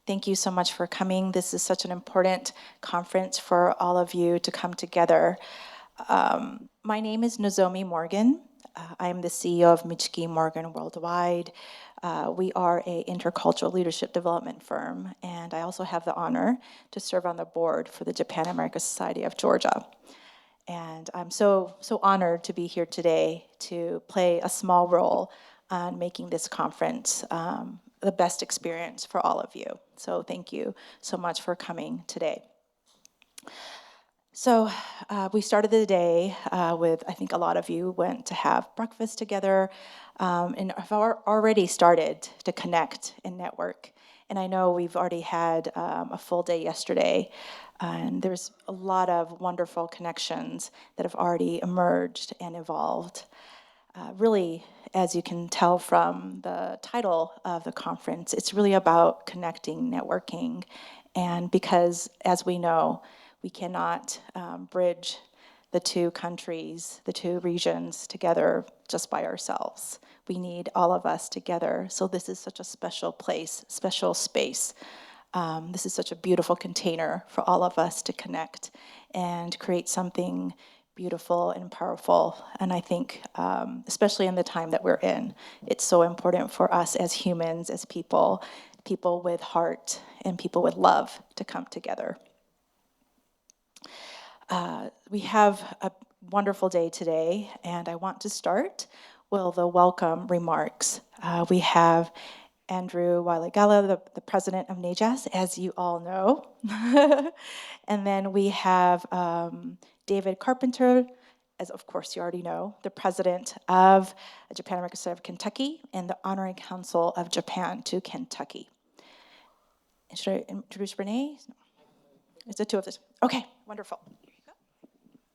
Thank you so much for coming. This is such an important conference for all of you to come together. My name is Nozomi Morgan. I am the CEO of Michiki Morgan Worldwide. We are an intercultural leadership development firm, and I also have the honor to serve on the board for the Japan-America Society of Georgia. And I'm so honored to be here today to play a small role on making this conference the best experience for all of you. So thank you so much for coming today. So we started the day with, I think a lot of you went to have breakfast together and have already started to connect and network. And I know we've already had a full day yesterday, and there's a lot of wonderful connections that have already emerged and evolved. Really, as you can tell from the title of the conference, it's really about connecting, networking, and because, as we know, we cannot bridge the two countries, the two regions together just by ourselves. We need all of us together. So this is such a special place, special space. This is such a beautiful container for all of us to connect and create something beautiful and powerful. And I think, especially in the time that we're in, it's so important for us as humans, as people with heart and people with love to come together. We have a wonderful day today, and I want to start with the welcome remarks. We have Andrew Wylegala, the president of NAJAS, as you all know. And then we have David Carpenter, as of course you already know, the president of the Japan-America Society of Kentucky and the Honorary Consul of Japan to Kentucky. Should I introduce Rene? Is the two of us? Okay, wonderful.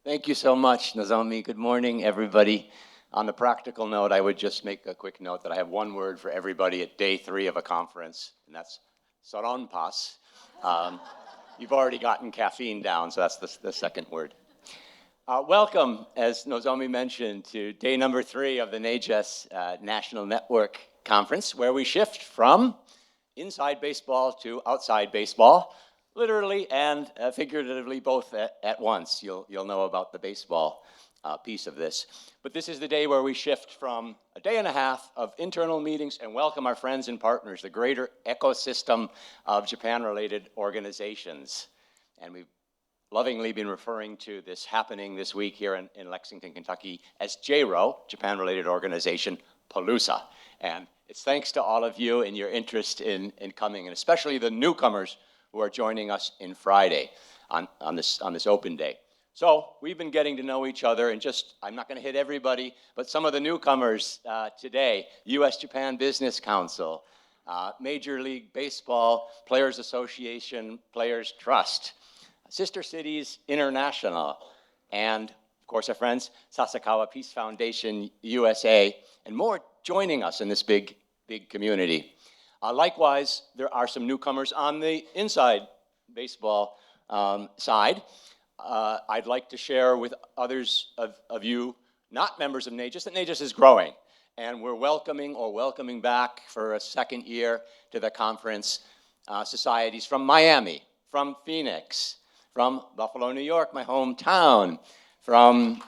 Thank you so much, Nozomi. Good morning, everybody. On the practical note, I would just make a quick note that I have one word for everybody at day 3 of a conference, and that's saronpas. You've already gotten caffeine down, so that's the second word. Welcome, as Nozomi mentioned, to day number 3 of the NAJAS National Network Conference, where we shift from inside baseball to outside baseball, literally and figuratively both at once. You'll know about the baseball piece of this. But this is the day where we shift from a day and a half of internal meetings and welcome our friends and partners, the greater ecosystem of Japan-related organizations. And we've lovingly been referring to this happening this week here in Lexington, Kentucky as JRO, Japan-related organization, Palooza. And it's thanks to all of you and your interest in coming, and especially the newcomers who are joining us in Friday on this open day. So we've been getting to know each other, and just, I'm not going to hit everybody, but some of the newcomers today: U.S.-Japan Business Council, Major League Baseball Players Association Players Trust, Sister Cities International, and of course our friends Sasakawa Peace Foundation USA, and more joining us in this big community. Likewise, there are some newcomers on the inside baseball side. I'd like to share with others of you, not members of NAJAS, that NAJAS is growing. And we're welcoming back for a second year to the conference societies from Miami, from Phoenix, from Buffalo, New York, my hometown, from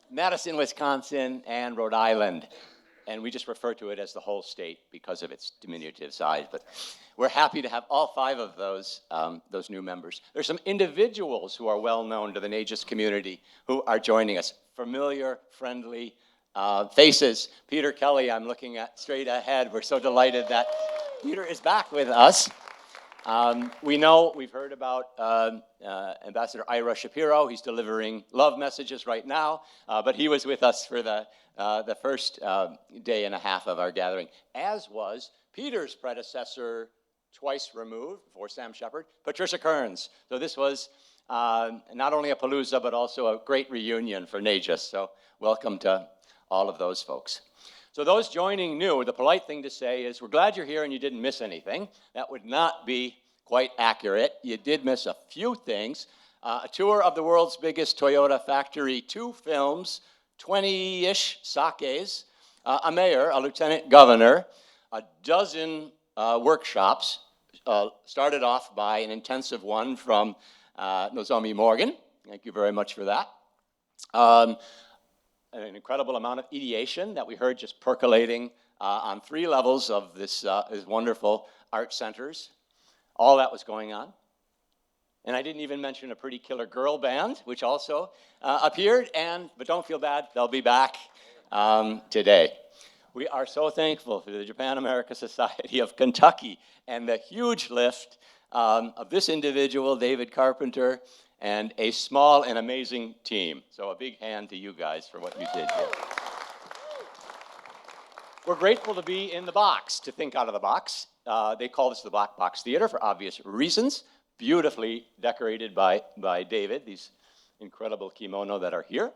Madison, Wisconsin, and Rhode Island. And we just refer to it as the whole state because of its diminutive size. But we're happy to have all 5 of those new members. There's some individuals who are well known to the NAJAS community who are joining us. Familiar, friendly faces. Peter Kelly, I'm looking at straight ahead. We're so delighted that Peter is back with us. We've heard about Ambassador Ira Shapiro. He's delivering love messages right now, but he was with us for the first day and a half of our gathering, as was Peter's predecessor, twice removed, before Sam Shepard, Patricia Kearns. So this was not only a palooza, but also a great reunion for NAJAS. So welcome to all of those folks. So those joining new, the polite thing to say is, we're glad you're here and you didn't miss anything. That would not be quite accurate. You did miss a few things. A tour of the world's biggest Toyota factory, 2 films, 20-ish sakes, a mayor, a lieutenant governor, a dozen workshops, started off by an intensive one from Nozomi Morgan. Thank you very much for that. An incredible amount of ideation that we heard just percolating on 3 levels of this wonderful art centers. All that was going on. And I didn't even mention a pretty killer girl band, which also appeared, but don't feel bad, they'll be back today. We are so thankful for the Japan-America Society of Kentucky and the huge lift of this individual, David Carpenter, and a small and amazing team. So a big hand to you guys for what you did here. We're grateful to be in the box, to think out of the box. They call this the Black Box Theater for obvious reasons. Beautifully decorated by David, these incredible kimono that are here.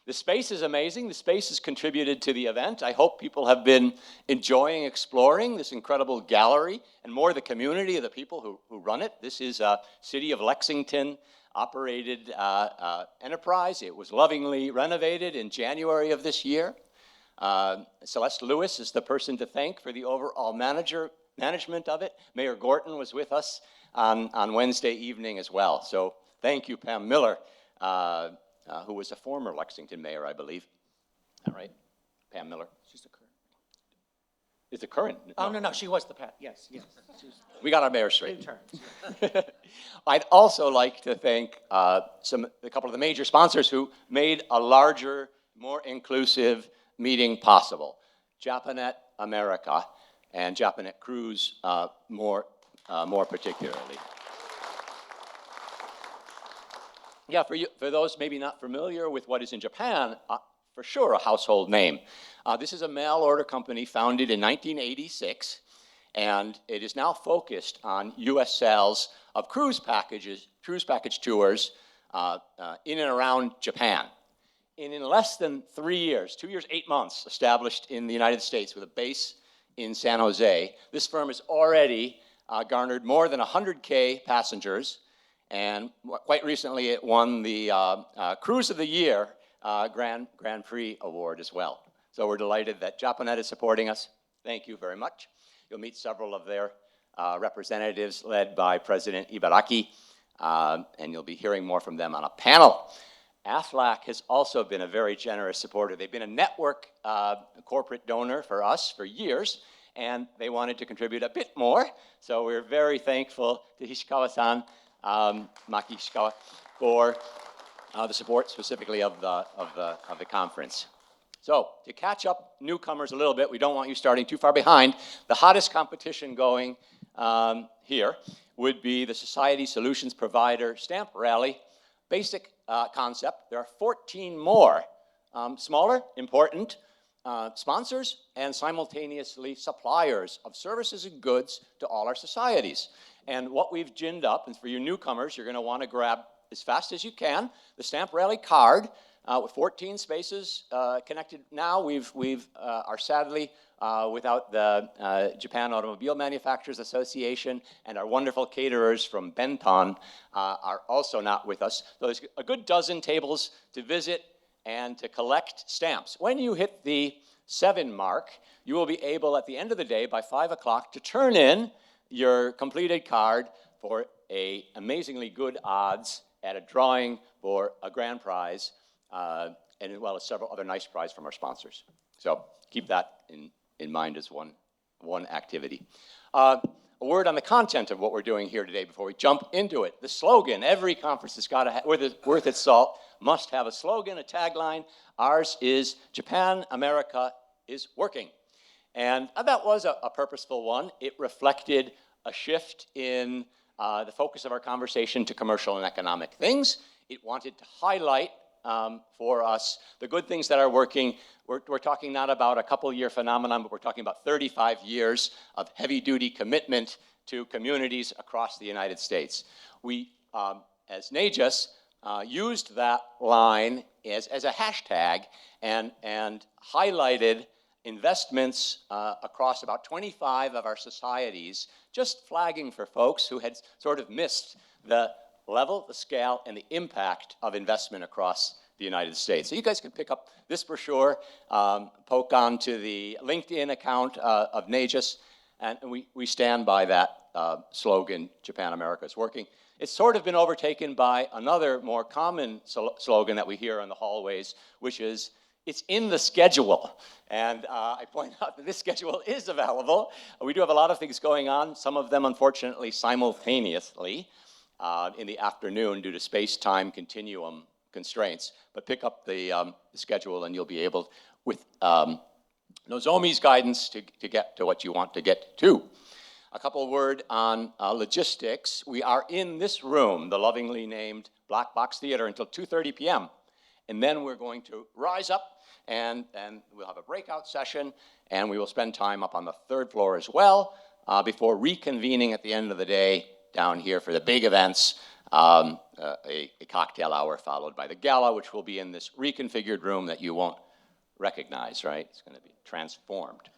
The space is amazing. The space has contributed to the event. I hope people have been enjoying exploring this incredible gallery and more the community of the people who run it. This is a City of Lexington operated enterprise. It was lovingly renovated in January of this year. Celeste Lewis is the person to thank for the overall management of it. Mayor Gorton was with us on Wednesday evening as well. So thank you, Pam Miller, who was a former Lexington mayor, I believe. All right, Pam Miller. She's the current. Is the current? Oh, no, she was the past. Yes. We got our mayor straight. 2 terms. I'd also like to thank a couple of the major sponsors who made a larger, more inclusive meeting possible. Japanet America and Japanet Cruise more particularly. Yeah, for those maybe not familiar with what is in Japan, for sure a household name. This is a mail order company founded in 1986, and it is now focused on U.S. sales of cruise package tours in and around Japan. And in less than 3 years, 2 years, 8 months, established in the United States with a base in San Jose, this firm has already garnered more than 100K passengers, and quite recently it won the Cruise of the Year Grand Prix Award as well. So we're delighted that Japanet is supporting us. Thank you very much. You'll meet several of their representatives led by President Ibaraki, and you'll be hearing more from them on a panel. AFLAC has also been a very generous supporter. They've been a network corporate donor for us for years, and they wanted to contribute a bit more. So we're very thankful to Hishikawa-san, Maki Hishikawa, for the support specifically of the conference. So to catch up newcomers a little bit, we don't want you starting too far behind. The hottest competition going here would be the Society Solutions Provider Stamp Rally. Basic concept, there are 14 more smaller, important sponsors and simultaneously suppliers of services and goods to all our societies. And what we've ginned up, and for you newcomers, you're going to want to grab as fast as you can the Stamp Rally card with 14 spaces connected now. We are sadly without the Japan Automobile Manufacturers Association, and our wonderful caterers from Benton are also not with us. So there's a good dozen tables to visit and to collect stamps. When you hit the 7 mark, you will be able at the end of the day by 5 o'clock to turn in your completed card for a amazingly good odds at a drawing for a grand prize, and as well as several other nice prizes from our sponsors. So keep that in mind as one activity. A word on the content of what we're doing here today before we jump into it. The slogan, every conference has got to worth its salt, must have a slogan, a tagline. Ours is Japan, America is working. And that was a purposeful one. It reflected a shift in the focus of our conversation to commercial and economic things. It wanted to highlight for us the good things that are working. We're talking not about a couple-year phenomenon, but we're talking about 35 years of heavy-duty commitment to communities across the United States. We, as NAJAS, used that line as a hashtag and highlighted investments across about 25 of our societies, just flagging for folks who had sort of missed the level, the scale, and the impact of investment across the United States. So you guys can pick up this brochure, poke on to the LinkedIn account of NAJAS, and we stand by that slogan, Japan America is working. It's sort of been overtaken by another more common slogan that we hear in the hallways, which is, it's in the schedule. And I point out that this schedule is available. We do have a lot of things going on, some of them unfortunately simultaneously in the afternoon due to space-time continuum constraints. But pick up the schedule and you'll be able, with Nozomi's guidance, to get to what you want to get to. A couple of words on logistics. We are in this room, the lovingly named Black Box Theater, until 2:30 p.m. And then we're going to rise up and we'll have a breakout session, and we will spend time up on the third floor as well before reconvening at the end of the day down here for the big events, a cocktail hour followed by the gala, which will be in this reconfigured room that you won't recognize, right? It's going to be transformed.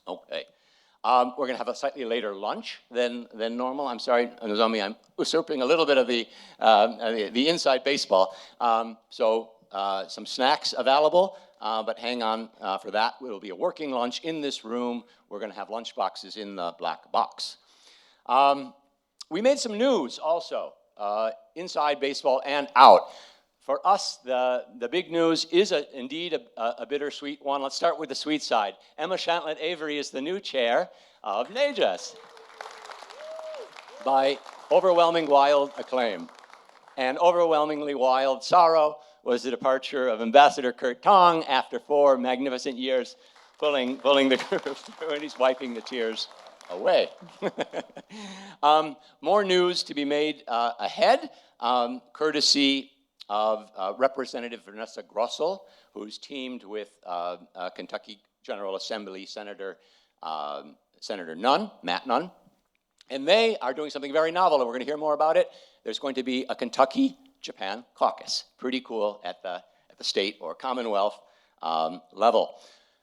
Okay. We're going to have a slightly later lunch than normal. I'm sorry, Nozomi, I'm usurping a little bit of the inside baseball. Some snacks available, but hang on for that. It will be a working lunch in this room. We're going to have lunch boxes in the black box. We made some news also, inside baseball and out. For us, the big news is indeed a bittersweet one. Let's start with the sweet side. Emma Shantlet-Avery is the new chair of NAJAS by overwhelming wild acclaim. And overwhelmingly wild sorrow was the departure of Ambassador Kurt Tong after 4 magnificent years pulling the group through, and he's wiping the tears away. More news to be made ahead, courtesy of Representative Vanessa Grossel, who's teamed with Kentucky General Assembly Senator Nunn, Matt Nunn. And they are doing something very novel, and we're going to hear more about it. There's going to be a Kentucky-Japan caucus. Pretty cool at the state or Commonwealth level.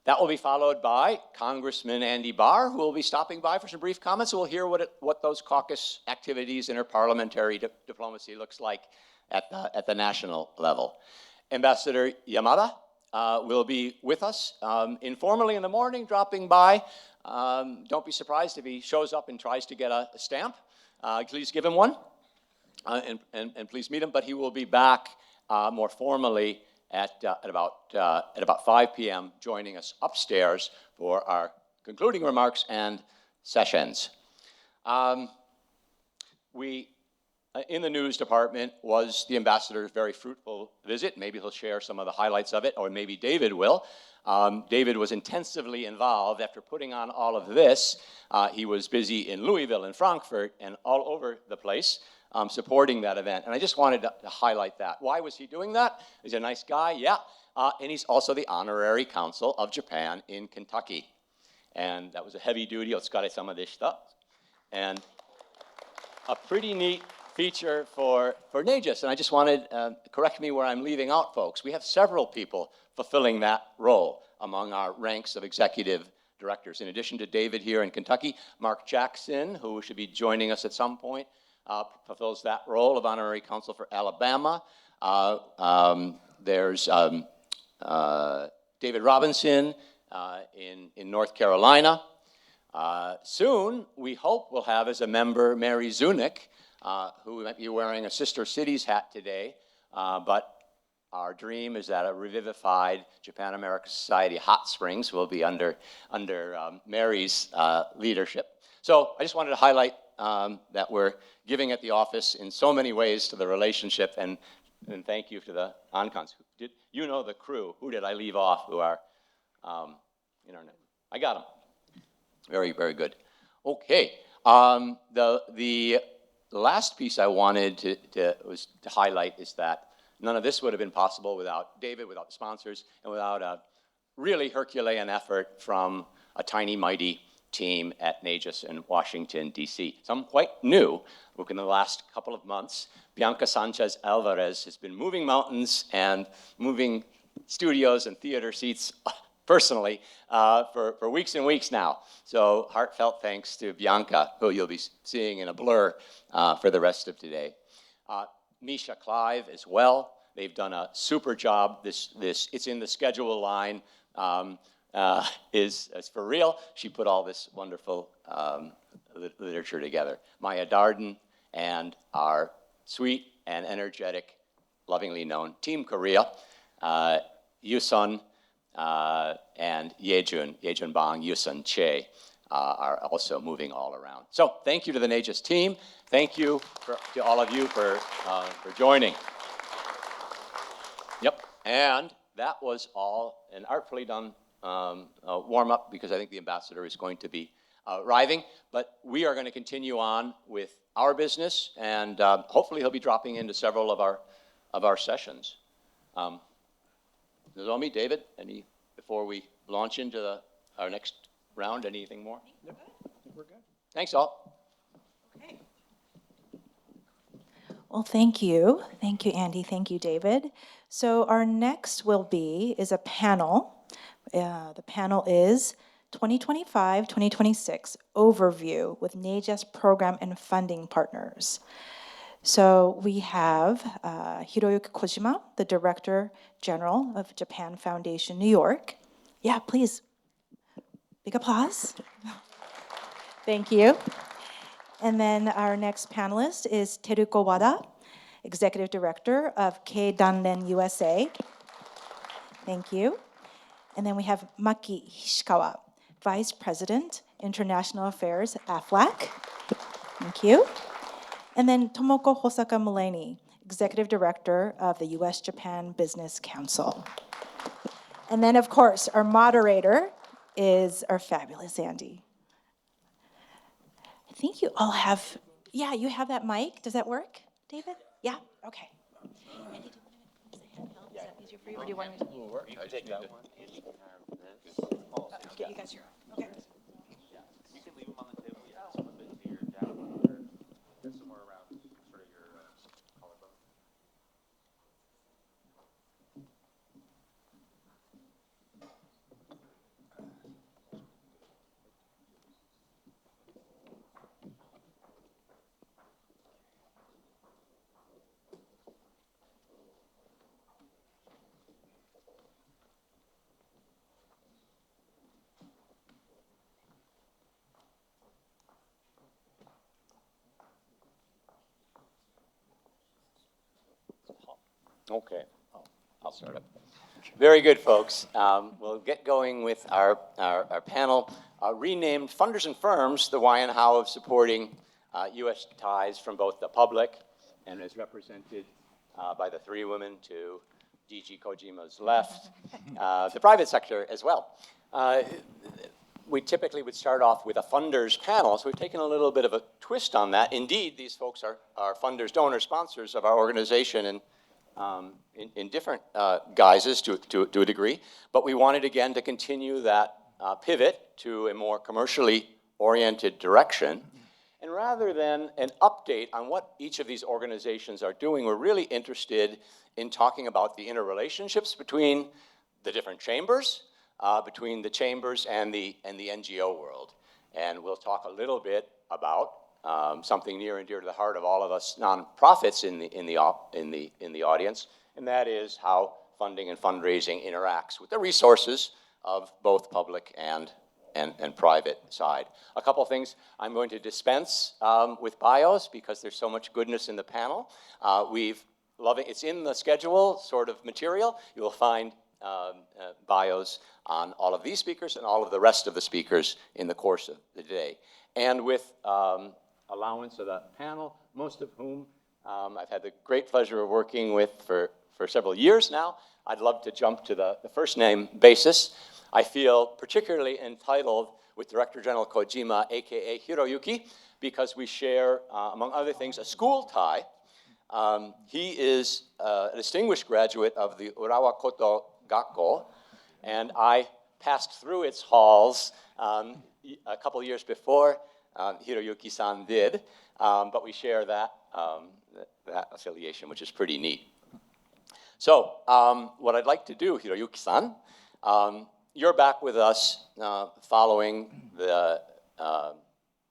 That will be followed by Congressman Andy Barr, who will be stopping by for some brief comments. So we'll hear what those caucus activities, interparliamentary diplomacy looks like at the national level. Ambassador Yamada will be with us informally in the morning, dropping by. Don't be surprised if he shows up and tries to get a stamp. Please give him one, and please meet him. But he will be back more formally at about 5 p.m., joining us upstairs for our concluding remarks and sessions. In the news department was the ambassador's very fruitful visit. Maybe he'll share some of the highlights of it, or maybe David will. David was intensively involved after putting on all of this. He was busy in Louisville and Frankfurt and all over the place supporting that event. And I just wanted to highlight that. Why was he doing that? He's a nice guy, yeah. And he's also the honorary consul of Japan in Kentucky. And that was a heavy duty, otsukare-sama deshita. And a pretty neat feature for NAJAS, and I just wanted, correct me where I'm leaving out, folks. We have several people fulfilling that role among our ranks of executive directors. In addition to David here in Kentucky, Mark Jackson, who should be joining us at some point, fulfills that role of honorary consul for Alabama. There's David Robinson in North Carolina. Soon, we hope we'll have as a member Mary Zunick, who might be wearing a Sister Cities hat today, but our dream is that a revivified Japan America Society Hot Springs will be under Mary's leadership. So I just wanted to highlight that we're giving at the office in so many ways to the relationship, and thank you to the Oncons. Did you know the crew? Who did I leave off who are in our network? I got them. Very, very good. Okay. The last piece I wanted to highlight is that none of this would have been possible without David, without the sponsors, and without a really Herculean effort from a tiny, mighty team at NAJAS in Washington, D.C. Some quite new. Look, in the last couple of months, Bianca Sanchez Alvarez has been moving mountains and moving studios and theater seats personally for weeks and weeks now. So heartfelt thanks to Bianca, who you'll be seeing in a blur for the rest of today. Misha Clive as well. They've done a super job. It's in the schedule line. is for real. She put all this wonderful literature together. Maya Darden and our sweet and energetic, lovingly known Team Korea, Yusun and Yejun Bang, Yusun Che, are also moving all around. So thank you to the NAJAS team. Thank you to all of you for joining. Yep, and that was all an artfully done warm-up, because I think the ambassador is going to be arriving. But we are going to continue on with our business, and hopefully he'll be dropping into several of our sessions. Nozomi, David, before we launch into our next round, anything more? Nope, I think we're good. Thanks all. Okay. Well, thank you. Thank you, Andy. Thank you, David. So our next is a panel. The panel is 2025-2026 Overview with NAJAS Program and Funding Partners. So we have Hiroyuki Kojima, the Director General of Japan Foundation, New York. Yeah, please. Big applause. Thank you. And then our next panelist is Teruko Wada, Executive Director of K-Danren USA. Thank you. And then we have Maki Hishikawa, Vice President, International Affairs, AFLAC. Thank you. And then Tomoko Hosaka Muleni, Executive Director of the U.S.-Japan Business Council. And then, of course, our moderator is our fabulous Andy. I think you all have, yeah, you have that mic. Does that work, David? Yeah? Okay. Andy, do you want to use the handheld? Is that easier for you, or do you want me to? I take that one. Get you guys your own. Okay. You can leave them on the table. Yeah, some of it to your down or somewhere around sort of your collarbone. Okay, I'll start up. Very good, folks. We'll get going with our panel, renamed Funders and Firms, the why and how of supporting U.S. ties from both the public, and is represented by the three women to DG Kojima's left, the private sector as well. We typically would start off with a funders panel, so we've taken a little bit of a twist on that. Indeed, these folks are funders, donors, sponsors of our organization, and in different guises to a degree, but we wanted again to continue that pivot to a more commercially oriented direction. And rather than an update on what each of these organizations are doing, we're really interested in talking about the interrelationships between the different chambers, between the chambers and the NGO world. And we'll talk a little bit about something near and dear to the heart of all of us nonprofits in the audience, and that is how funding and fundraising interacts with the resources of both public and private side. A couple things I'm going to dispense with bios because there's so much goodness in the panel. It's in the schedule sort of material. You will find bios on all of these speakers and all of the rest of the speakers in the course of the day. And with allowance of the panel, most of whom I've had the great pleasure of working with for several years now, I'd love to jump to the first name basis. I feel particularly entitled with Director General Kojima, AKA Hiroyuki, because we share, among other things, a school tie. He is a distinguished graduate of the Urawa Koto Gakko, and I passed through its halls a couple years before Hiroyuki-san did, but we share that affiliation, which is pretty neat. So what I'd like to do, Hiroyuki-san, you're back with us following the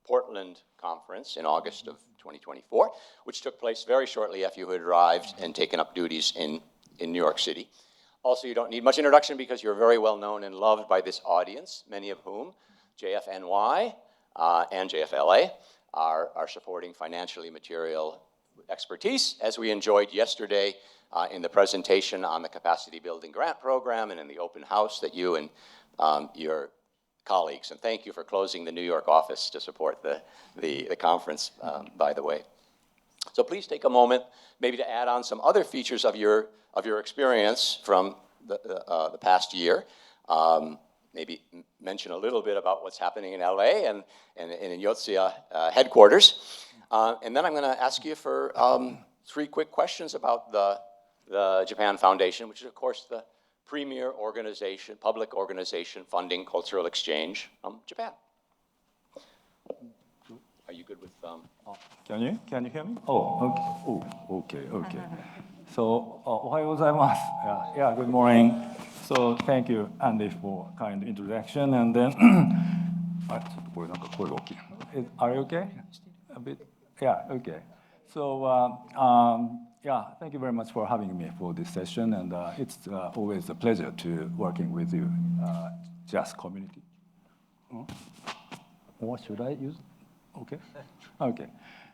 Portland conference in August of 2024, which took place very shortly after you had arrived and taken up duties in New York City. Also, you don't need much introduction because you're very well known and loved by this audience, many of whom, JFNY and JFLA, are supporting financially material expertise, as we enjoyed yesterday in the presentation on the capacity building grant program and in the open house that you and your colleagues, and thank you for closing the New York office to support the conference, by the way. So please take a moment maybe to add on some other features of your experience from the past year. Maybe mention a little bit about what's happening in LA and in Yotsuya headquarters. And then I'm going to ask you for 3 quick questions about the Japan Foundation, which is, of course, the premier organization, public organization funding cultural exchange from Japan. Are you good with? Can you hear me? Oh, okay. So, おはようございます. Yeah, good morning. So, thank you, Andy, for kind introduction. And then, あ、ちょっとこれなんか声が大きい. Are you okay? A bit? Yeah, okay. So, yeah, thank you very much for having me for this session. And it's always a pleasure to working with you, jazz community. What should I use? Okay. Okay.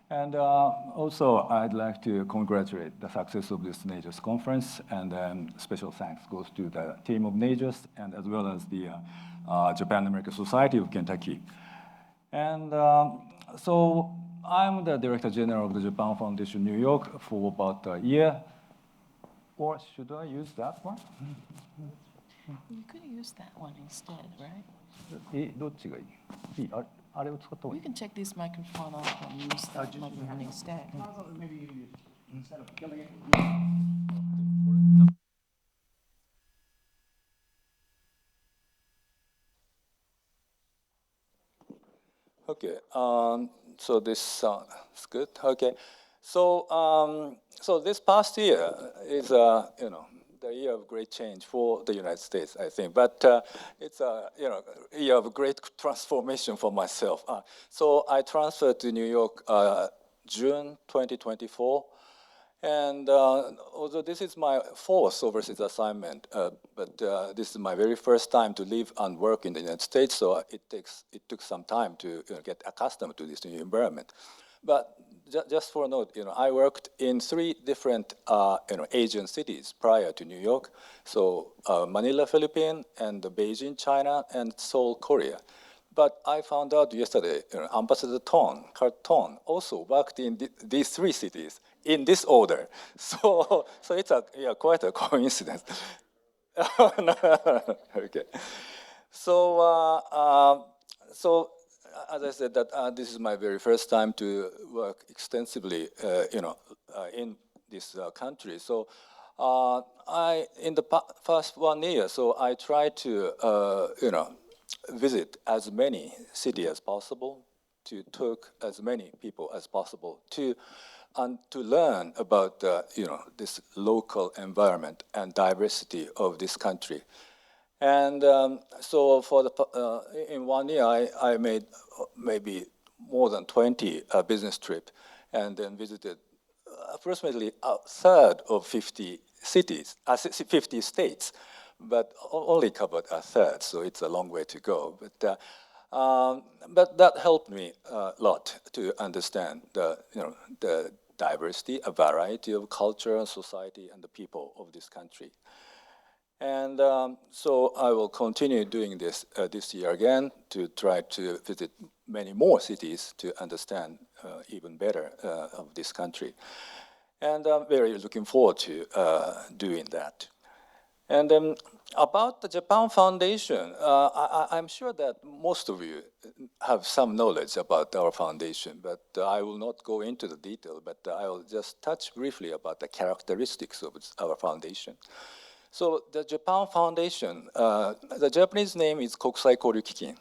And also, I'd like to congratulate the success of this NAJAS conference, and then special thanks goes to the team of NAJAS, and as well as the Japan American Society of Kentucky. And so, I'm the Director General of the Japan Foundation New York for about a year. Or should I use that one? You could use that one instead, right? どっちがいい? いい? あれを使った方がいい? You can check this microphone off and use that microphone instead. Maybe instead of killing it. Okay, so this is good. Okay, so so this past year is the year of great change for the United States, I think. But it's a year of great transformation for myself. So I transferred to New York June 2024. And although this is my 4th overseas assignment, but this is my very first time to live and work in the United States, so it took some time to get accustomed to this new environment. But just for a note, I worked in 3 different Asian cities prior to New York. So Manila, Philippines, and Beijing, China, and Seoul, Korea. But I found out yesterday, Ambassador Carl Ton, also worked in these 3 cities in this order. So it's quite a coincidence. Okay. So as I said, that this is my very first time to work extensively, in this country. So in the first 1 year, so I tried to, visit as many cities as possible, to talk as many people as possible, and to learn about this local environment and diversity of this country. And so for in 1 year, I made maybe more than 20 business trips, and then visited approximately a third of 50 cities, 50 states, but only covered a third, so it's a long way to go. But that helped me a lot to understand the diversity, a variety of culture, society, and the people of this country. And so I will continue doing this this year again to try to visit many more cities to understand even better of this country. And I'm very looking forward to doing that. And about the Japan Foundation, I'm sure that most of you have some knowledge about our foundation, but I will not go into the detail, but I will just touch briefly about the characteristics of our foundation. So the Japan Foundation, the Japanese name is Kokusai Koryu Kikin.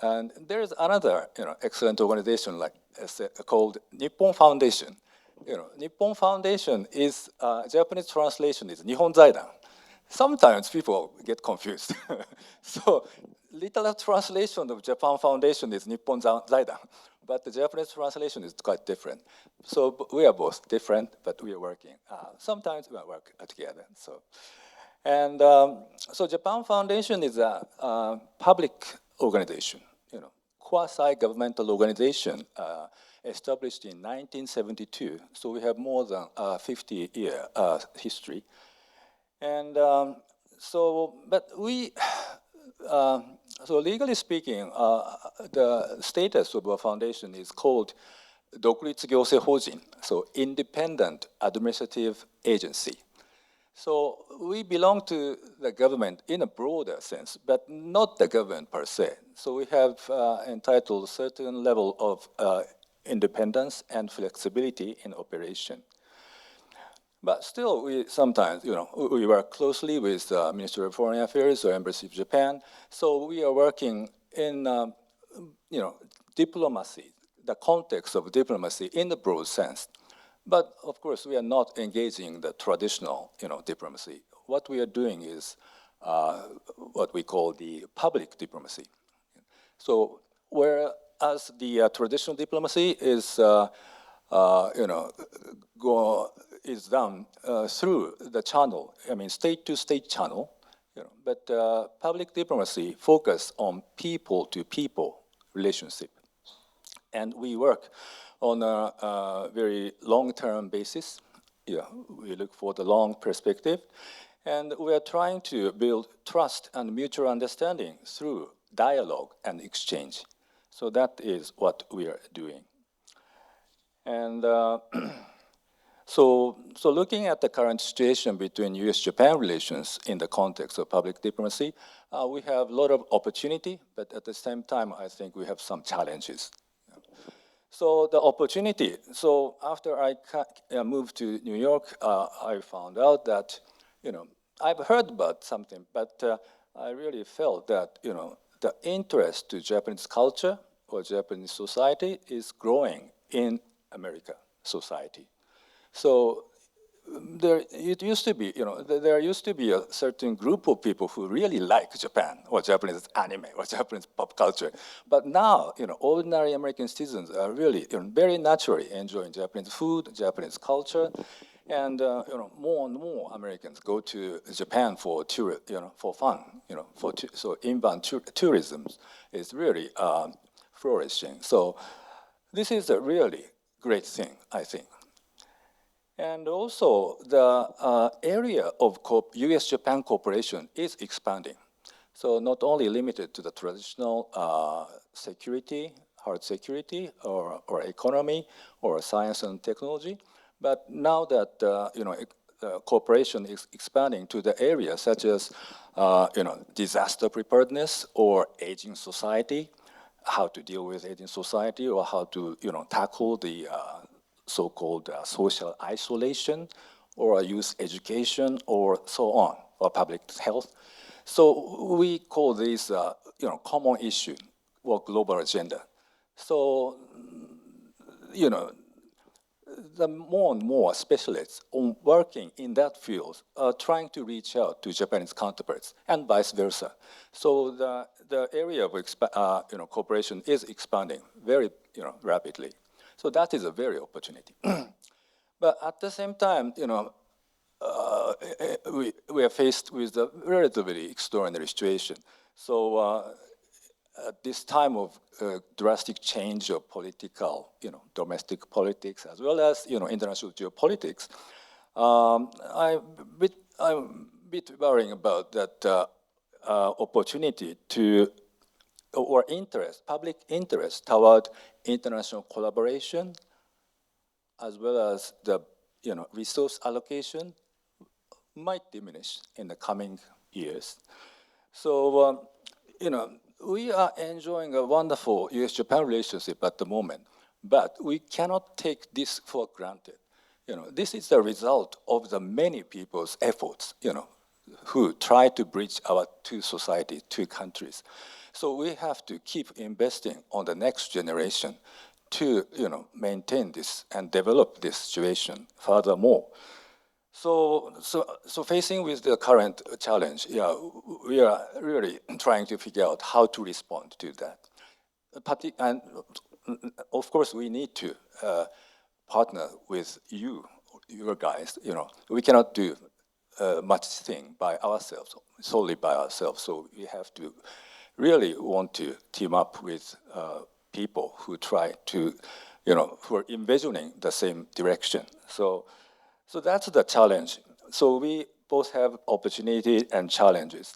And there is another excellent organization called Nippon Foundation. Nippon Foundation is, Japanese translation is Nihon Zaidan. Sometimes people get confused. So literal translation of Japan Foundation is Nippon Zaidan, but the Japanese translation is quite different. So we are both different, but we are working. Sometimes we work together. So, And so Japan Foundation is a public organization, quasi-governmental organization established in 1972. So we have more than 50-year history. And but we, so legally speaking, the status of our foundation is called 独立行政法人, so independent administrative agency. So we belong to the government in a broader sense, but not the government per se. So we have entitled certain level of independence and flexibility in operation. But still, we sometimes, we work closely with the Ministry of Foreign Affairs or Embassy of Japan. So we are working in, diplomacy, the context of diplomacy in the broad sense. But of course, we are not engaging the traditional, diplomacy. What we are doing is what we call the public diplomacy. So whereas the traditional diplomacy is, is done through the channel, state-to-state channel, but public diplomacy focus on people-to-people relationship. And we work on a very long-term basis. We look for the long perspective. And we are trying to build trust and mutual understanding through dialogue and exchange. So that is what we are doing. And so looking at the current situation between US-Japan relations in the context of public diplomacy, we have a lot of opportunity, but at the same time, I think we have some challenges. So the opportunity, so after I moved to New York, I found out that, I've heard about something, but I really felt that, the interest to Japanese culture or Japanese society is growing in American society. So there used to be a certain group of people who really like Japan or Japanese anime or Japanese pop culture. But now, ordinary American citizens are really very naturally enjoying Japanese food, Japanese culture, and more and more Americans go to Japan for for fun. So inbound tourism is really flourishing. So this is a really great thing, I think. And also, the area of US-Japan cooperation is expanding. So not only limited to the traditional security, hard security, or economy, or science and technology, but now that cooperation is expanding to the areas such as disaster preparedness or aging society, how to deal with aging society, or how to tackle the so-called social isolation, or youth education, or so on, or public health. So we call this, common issue or global agenda. So, the more and more specialists working in that field are trying to reach out to Japanese counterparts and vice versa. So the area of cooperation is expanding very rapidly. So that is a very opportunity. But at the same time, we are faced with a relatively extraordinary situation. So at this time of drastic change of political, domestic politics as well as international geopolitics, I'm a bit worrying about that opportunity to or interest, public interest toward international collaboration, as well as the resource allocation, might diminish in the coming years. So we are enjoying a wonderful US-Japan relationship at the moment, but we cannot take this for granted. This is the result of the many people's efforts, who try to bridge our two societies, two countries. So we have to keep investing on the next generation to, maintain this and develop this situation furthermore. So facing with the current challenge, we are really trying to figure out how to respond to that. And of course, we need to partner with you guys. We cannot do much thing by ourselves, solely by ourselves. So we have to really want to team up with people who try to, who are envisioning the same direction. So that's the challenge. So we both have opportunity and challenges.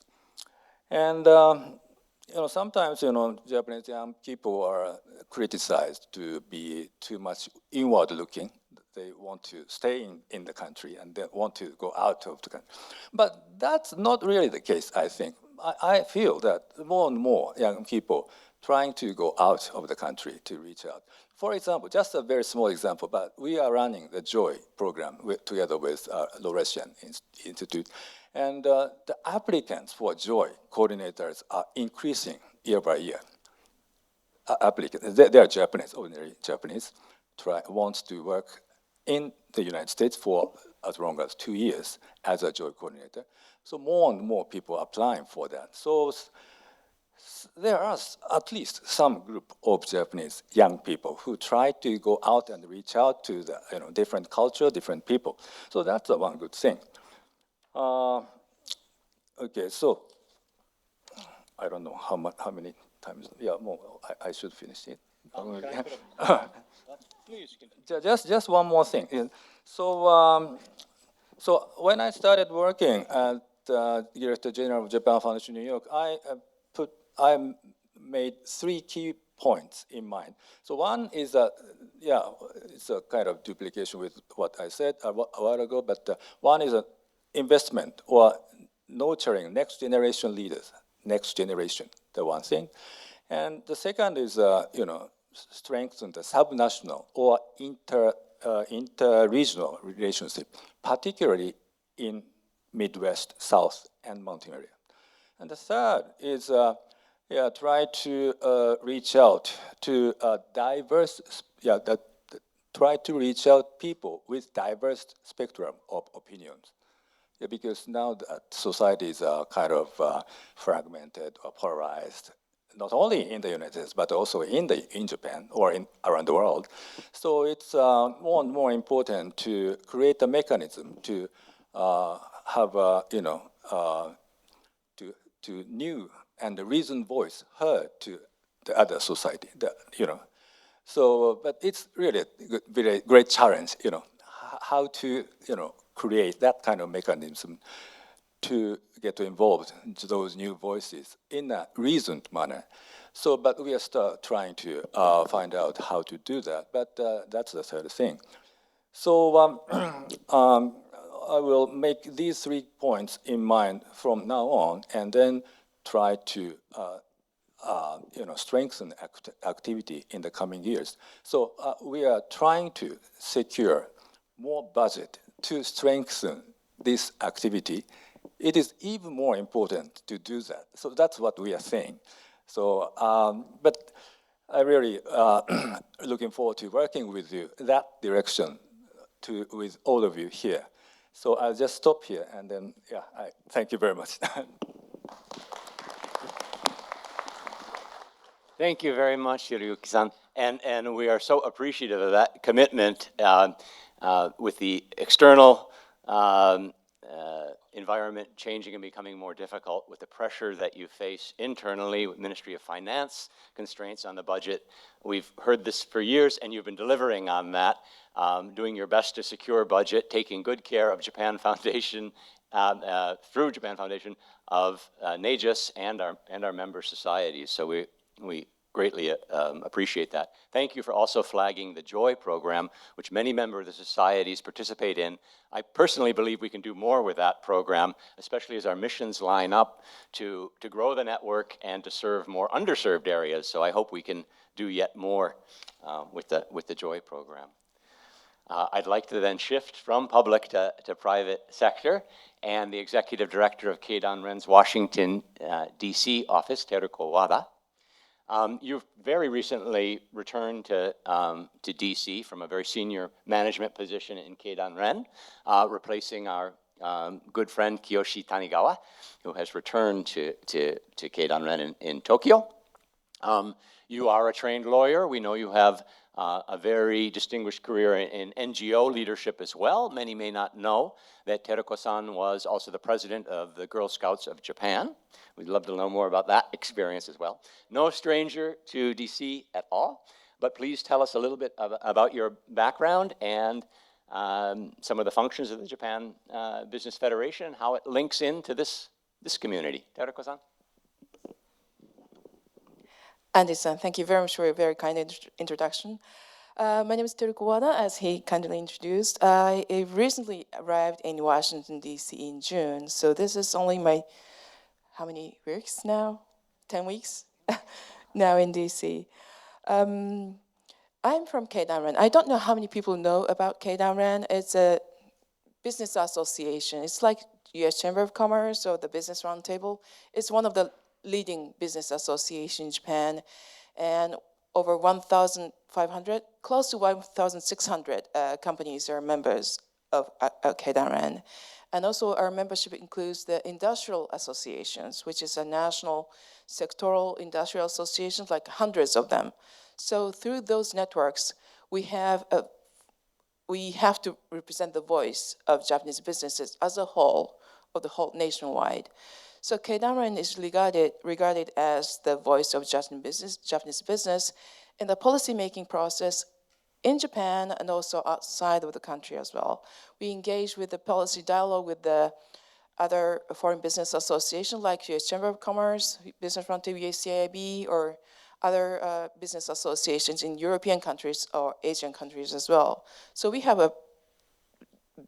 And sometimes Japanese young people are criticized to be too much inward-looking. They want to stay in the country and they want to go out of the country. But that's not really the case, I think. I feel that more and more young people trying to go out of the country to reach out. For example, just a very small example, but we are running the JOY program together with Laurentian Institute. And the applicants for JOY coordinators are increasing year by year. Applicants, they are Japanese, ordinary Japanese, wants to work in the United States for as long as 2 years as a JOY coordinator. So more and more people applying for that. So there are at least some group of Japanese young people who try to go out and reach out to the different culture, different people. So that's one good thing. Okay, so I don't know how many times. Yeah, more. I should finish it. Just one more thing. So when I started working at Director General of Japan Foundation New York, I made 3 key points in mind. So one is it's a kind of duplication with what I said a while ago, but one is an investment or nurturing next generation leaders, next generation, the one thing. And the second is, strengthen the subnational or inter-regional relationship, particularly in Midwest, South, and mountain area. And the third is, try to reach out to try to reach out people with diverse spectrum of opinions. Yeah, because now that societies are kind of fragmented or polarized, not only in the United States, but also in Japan or around the world. So it's more and more important to create a mechanism to have to new and reasoned voice heard to the other society. So, but it's really a very great challenge. How to create that kind of mechanism to get involved into those new voices in a reasoned manner. So, but we are still trying to find out how to do that. But that's the third thing. So I will make these 3 points in mind from now on, and then try to strengthen activity in the coming years. So we are trying to secure more budget to strengthen this activity. It is even more important to do that. So that's what we are saying. So, but I really looking forward to working with you that direction with all of you here. So I'll just stop here and then, I thank you very much. Thank you very much, Hiroyuki-san. And we are so appreciative of that commitment with the external environment changing and becoming more difficult, with the pressure that you face internally with Ministry of Finance constraints on the budget. We've heard this for years, and you've been delivering on that, doing your best to secure budget, taking good care of Japan Foundation, through Japan Foundation, of NAJAS and our member societies. So we greatly appreciate that. Thank you for also flagging the JOY program, which many members of the societies participate in. I personally believe we can do more with that program, especially as our missions line up to grow the network and to serve more underserved areas. So I hope we can do yet more with the JOY program. I'd like to then shift from public to private sector, and the executive director of Keidan Ren's Washington, D.C. office, Teruko Wada. You've very recently returned to DC from a very senior management position in Keidan Ren, replacing our good friend Kiyoshi Tanigawa, who has returned to Keidan Ren in Tokyo. You are a trained lawyer. We know you have a very distinguished career in NGO leadership as well. Many may not know that Teruko-san was also the president of the Girl Scouts of Japan. We'd love to know more about that experience as well. No stranger to DC at all, but please tell us a little bit about your background and some of the functions of the Japan Business Federation and how it links into this community. Teruko-san. Andy-san, thank you very much for your very kind introduction. My name is Teruko Wada, as he kindly introduced. I recently arrived in Washington, D.C. in June, so this is only my, how many weeks now? 10 weeks now in D.C. I'm from Keidanren. I don't know how many people know about Keidanren. It's a business association. It's like U.S. Chamber of Commerce or the Business Roundtable. It's one of the leading business association in Japan, and over 1,500, close to 1,600 companies are members of Keidanren. And also our membership includes the industrial associations, which is a national sectoral industrial associations, like hundreds of them. So through those networks, we have to represent the voice of Japanese businesses as a whole, of the whole nationwide. So Keidanren is regarded as the voice of Japanese business in the policy-making process in Japan and also outside of the country as well. We engage with the policy dialogue with the other foreign business associations like U.S. Chamber of Commerce, Business Roundtable, USCIB, or other business associations in European countries or Asian countries as well. So we have a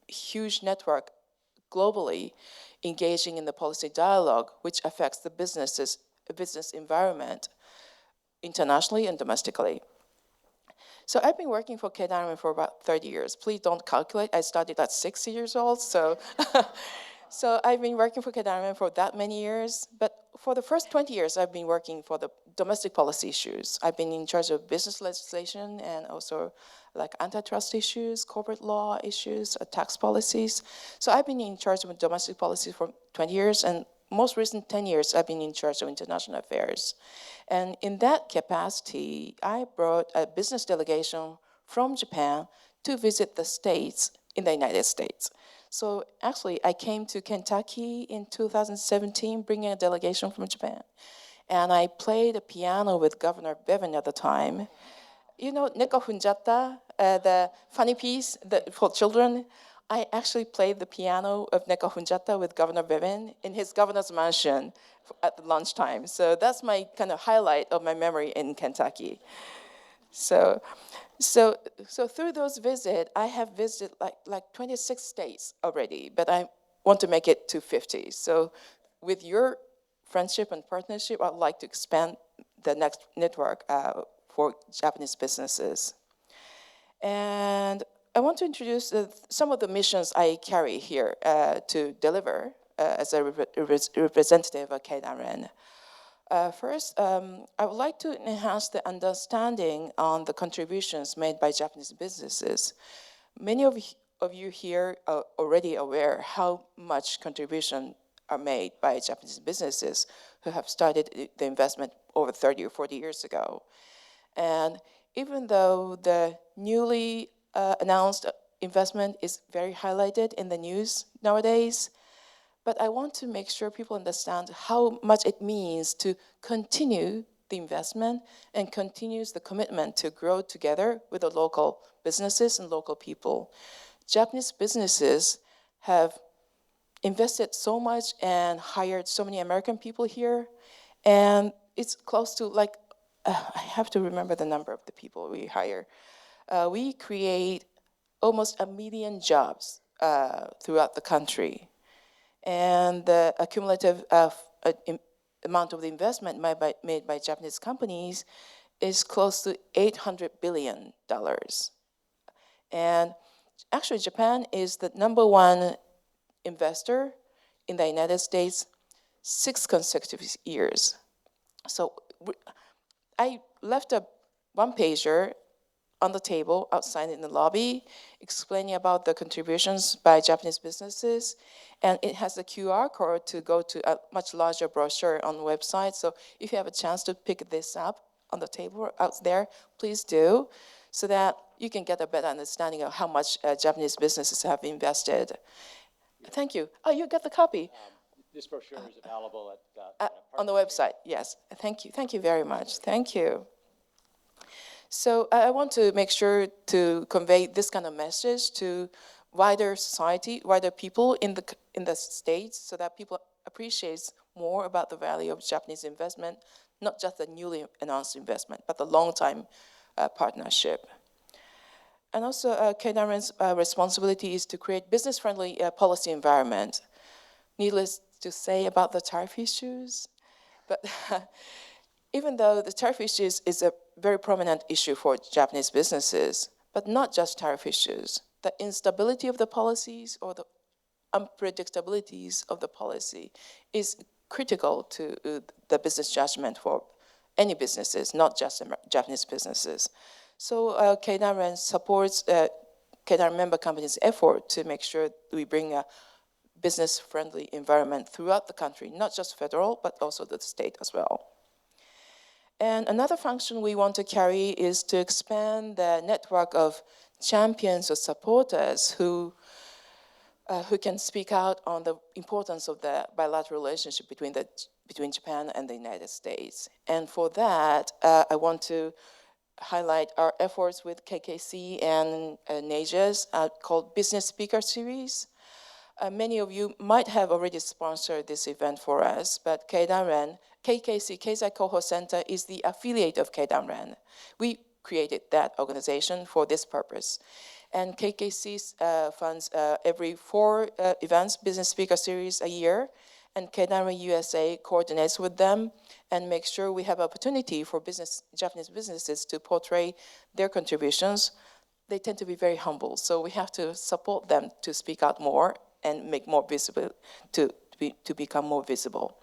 huge network globally engaging in the policy dialogue, which affects the business environment internationally and domestically. So I've been working for Keidanren for about 30 years. Please don't calculate. I started at 6 years old, so so I've been working for Keidanren for that many years. But for the first 20 years, I've been working for the domestic policy issues. I've been in charge of business legislation and also like antitrust issues, corporate law issues, tax policies. So I've been in charge of domestic policy for 20 years, and most recent 10 years, I've been in charge of international affairs. And in that capacity, I brought a business delegation from Japan to visit the states in the United States. So actually, I came to Kentucky in 2017, bringing a delegation from Japan. And I played the piano with Governor Bevin at the time. You know, Neko Funjatta, the funny piece for children? I actually played the piano of Neko Funjatta with Governor Bevin in his governor's mansion at lunchtime. So that's my kind of highlight of my memory in Kentucky. So through those visits, I have visited like 26 states already, but I want to make it to 50. So with your friendship and partnership, I'd like to expand the next network for Japanese businesses. And I want to introduce some of the missions I carry here to deliver as a representative of Keidanren. First, I would like to enhance the understanding on the contributions made by Japanese businesses. Many of you here are already aware how much contribution are made by Japanese businesses who have started the investment over 30 or 40 years ago. And even though the newly announced investment is very highlighted in the news nowadays, but I want to make sure people understand how much it means to continue the investment and continues the commitment to grow together with the local businesses and local people. Japanese businesses have invested so much and hired so many American people here, and it's close to like, I have to remember the number of the people we hire. We create almost 1 million jobs throughout the country. And the accumulative amount of the investment made by Japanese companies is close to $800 billion. And actually, Japan is the number 1 investor in the United States 6 consecutive years. So I left a one-pager on the table outside in the lobby explaining about the contributions by Japanese businesses. And it has a QR code to go to a much larger brochure on the website. So if you have a chance to pick this up on the table out there, please do. so that you can get a better understanding of how much Japanese businesses have invested. Thank you. Oh, you got the copy? This brochure is available On the website, yes. Thank you. Thank you very much. Thank you. So I want to make sure to convey this kind of message to wider society, wider people in the States, so that people appreciate more about the value of Japanese investment, not just the newly announced investment, but the long-time partnership. And also, Keidanren's responsibility is to create business-friendly policy environment. Needless to say about the tariff issues, but even though the tariff issues is a very prominent issue for Japanese businesses, but not just tariff issues, the instability of the policies or the unpredictabilities of the policy is critical to the business judgment for any businesses, not just Japanese businesses. So Keidanren supports Keidanren member companies' effort to make sure we bring a business-friendly environment throughout the country, not just federal, but also the state as well. And another function we want to carry is to expand the network of champions or supporters who can speak out on the importance of the bilateral relationship between Japan and the United States. And for that, I want to highlight our efforts with KKC and NAJAS called Business Speaker Series. Many of you might have already sponsored this event for us, but Keidanren, KKC, Keizai Koho Center, is the affiliate of Keidanren. We created that organization for this purpose. And KKC funds every 4 events, business speaker series a year, and Keidanren USA coordinates with them and makes sure we have opportunity for Japanese businesses to portray their contributions. They tend to be very humble, so we have to support them to speak out more and make more visible, to become more visible.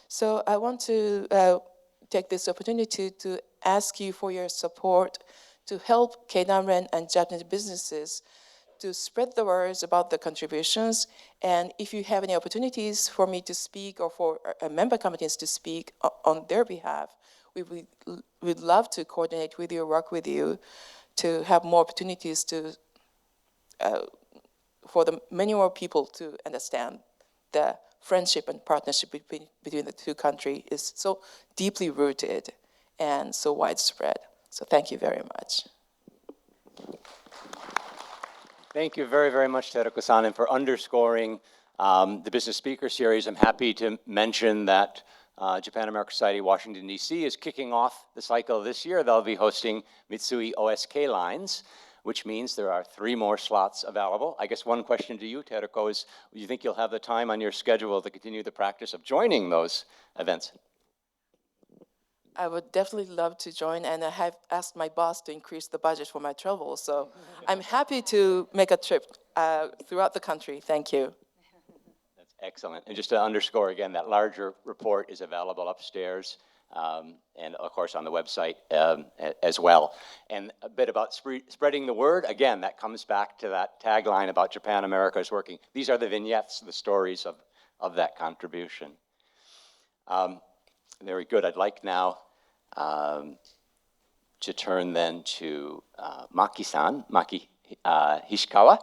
So I want to take this opportunity to ask you for your support to help Keidanren and Japanese businesses to spread the words about the contributions. And if you have any opportunities for me to speak or for member companies to speak on their behalf, we'd love to coordinate with you, work with you to have more opportunities to for the many more people to understand the friendship and partnership between the two countries is so deeply rooted and so widespread. So thank you very much. Thank you very, very much, Teruko-san, and for underscoring the Business Speaker Series. I'm happy to mention that Japan American Society Washington, D.C. is kicking off the cycle this year. They'll be hosting Mitsui OSK lines, which means there are 3 more slots available. I guess one question to you, Teruko, is do you think you'll have the time on your schedule to continue the practice of joining those events? I would definitely love to join, and I have asked my boss to increase the budget for my travel, so I'm happy to make a trip throughout the country. Thank you. That's excellent. And just to underscore again, that larger report is available upstairs and, of course, on the website as well. And a bit about spreading the word. Again, that comes back to that tagline about Japan America is working. These are the vignettes, the stories of that contribution. Very good. I'd like now to turn then to Maki-san, Maki Hishikawa.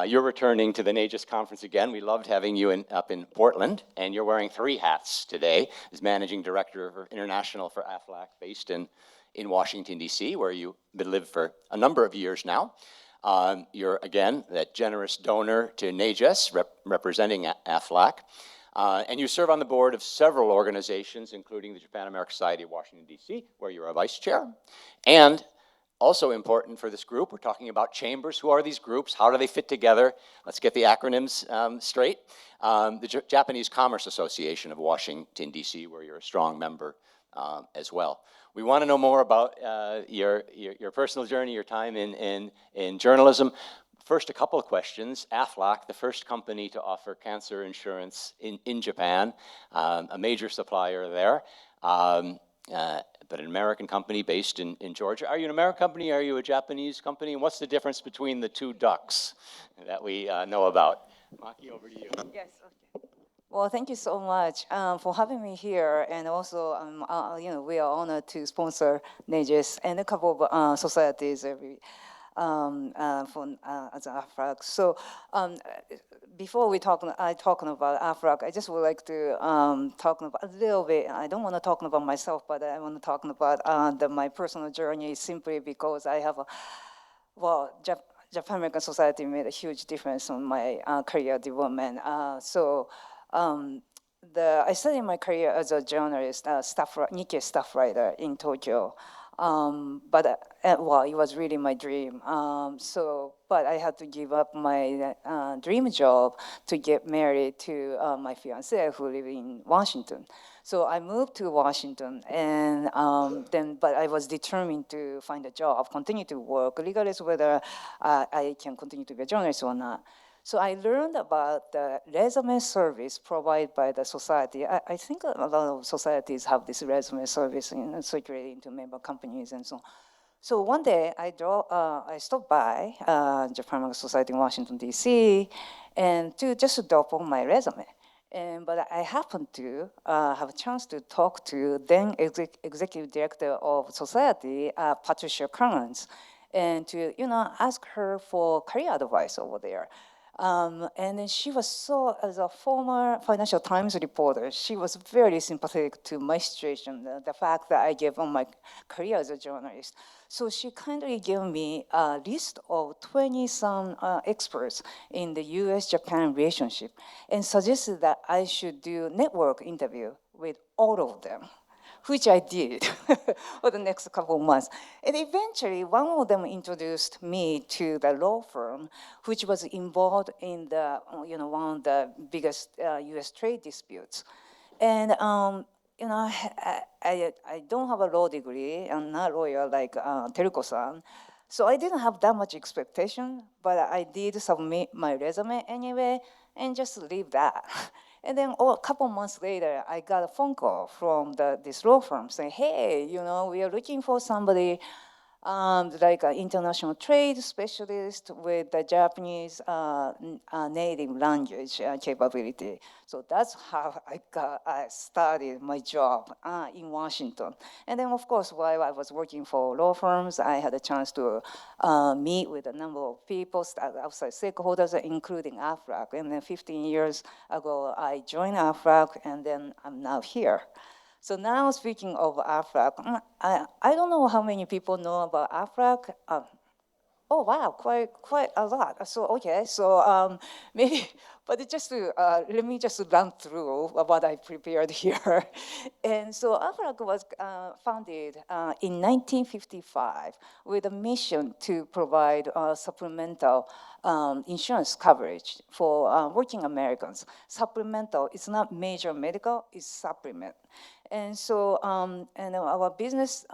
You're returning to the NAJAS conference again. We loved having you up in Portland, and you're wearing 3 hats today as Managing Director for International for AFLAC, based in Washington, D.C., where you've lived for a number of years now. You're, again, that generous donor to NAJAS, representing AFLAC. And you serve on the board of several organizations, including the Japan American Society of Washington, D.C., where you're a vice chair. And also important for this group, we're talking about chambers. Who are these groups? How do they fit together? Let's get the acronyms straight. The Japanese Commerce Association of Washington, D.C., where you're a strong member as well. We want to know more about your personal journey, your time in journalism. First, a couple of questions. AFLAC, the first company to offer cancer insurance in Japan, a major supplier there, but an American company based in Georgia. Are you an American company? Are you a Japanese company? And what's the difference between the 2 ducks that we know about? Maki, over to you. Yes, okay. Well, thank you so much for having me here, and also, we are honored to sponsor NAJAS and a couple of societies every as an AFRAC. So, before I talking about AFRAC, I just would like to talk about a little bit. I don't want to talk about myself, but I want to talk about my personal journey simply because I have Japan American Society made a huge difference on my career development. I started my career as a journalist, Nikkei staff writer in Tokyo. It was really my dream. But I had to give up my dream job to get married to my fiance who live in Washington. So I moved to Washington, and but I was determined to find a job, continue to work, regardless whether I can continue to be a journalist or not. So I learned about the resume service provided by the society. I think a lot of societies have this resume service circulating to member companies and so on. So one day I stopped by Japan American Society in Washington, D.C., and just to drop on my resume. But I happened to have a chance to talk to then executive director of society, Patricia Collins, and to ask her for career advice over there. And then she was as a former Financial Times reporter, she was very sympathetic to my situation, the fact that I gave on my career as a journalist. So she kindly gave me a list of 20-some experts in the US-Japan relationship and suggested that I should do network interview with all of them, which I did for the next couple of months. And eventually, one of them introduced me to the law firm, which was involved in one of the biggest US trade disputes. And I don't have a law degree. I'm not a lawyer like Teruko-san. So I didn't have that much expectation, but I did submit my resume anyway and just leave that. And then a couple months later, I got a phone call from this law firm saying, hey, we are looking for somebody like an international trade specialist with the Japanese native language capability. So that's how I started my job in Washington. And then, of course, while I was working for law firms, I had a chance to meet with a number of people, outside stakeholders, including AFRAC. And then 15 years ago, I joined AFRAC, and then I'm now here. So now speaking of AFRAC, I don't know how many people know about AFRAC. Oh wow, quite a lot. So okay, so maybe, but let me just run through what I prepared here. And so AFRAC was founded in 1955 with a mission to provide supplemental insurance coverage for working Americans. Supplemental, it's not major medical, it's supplement. And so, our business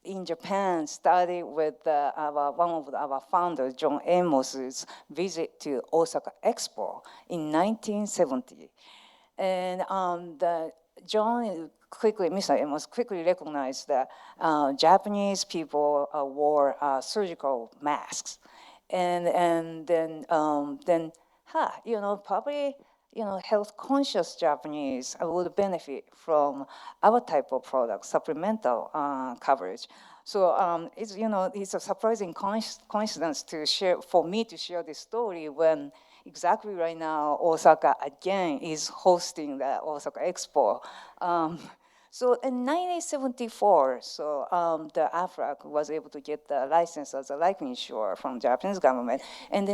in Japan started with one of our founders, John Amos's visit to Osaka Expo in 1970. And Mr. Amos quickly recognized that Japanese people wore surgical masks. And then probably health conscious Japanese would benefit from our type of product, supplemental coverage. So it's a surprising coincidence for me to share this story when exactly right now Osaka again is hosting the Osaka Expo. So in 1974, the AFRAC was able to get the license as a life insurer from Japanese government, and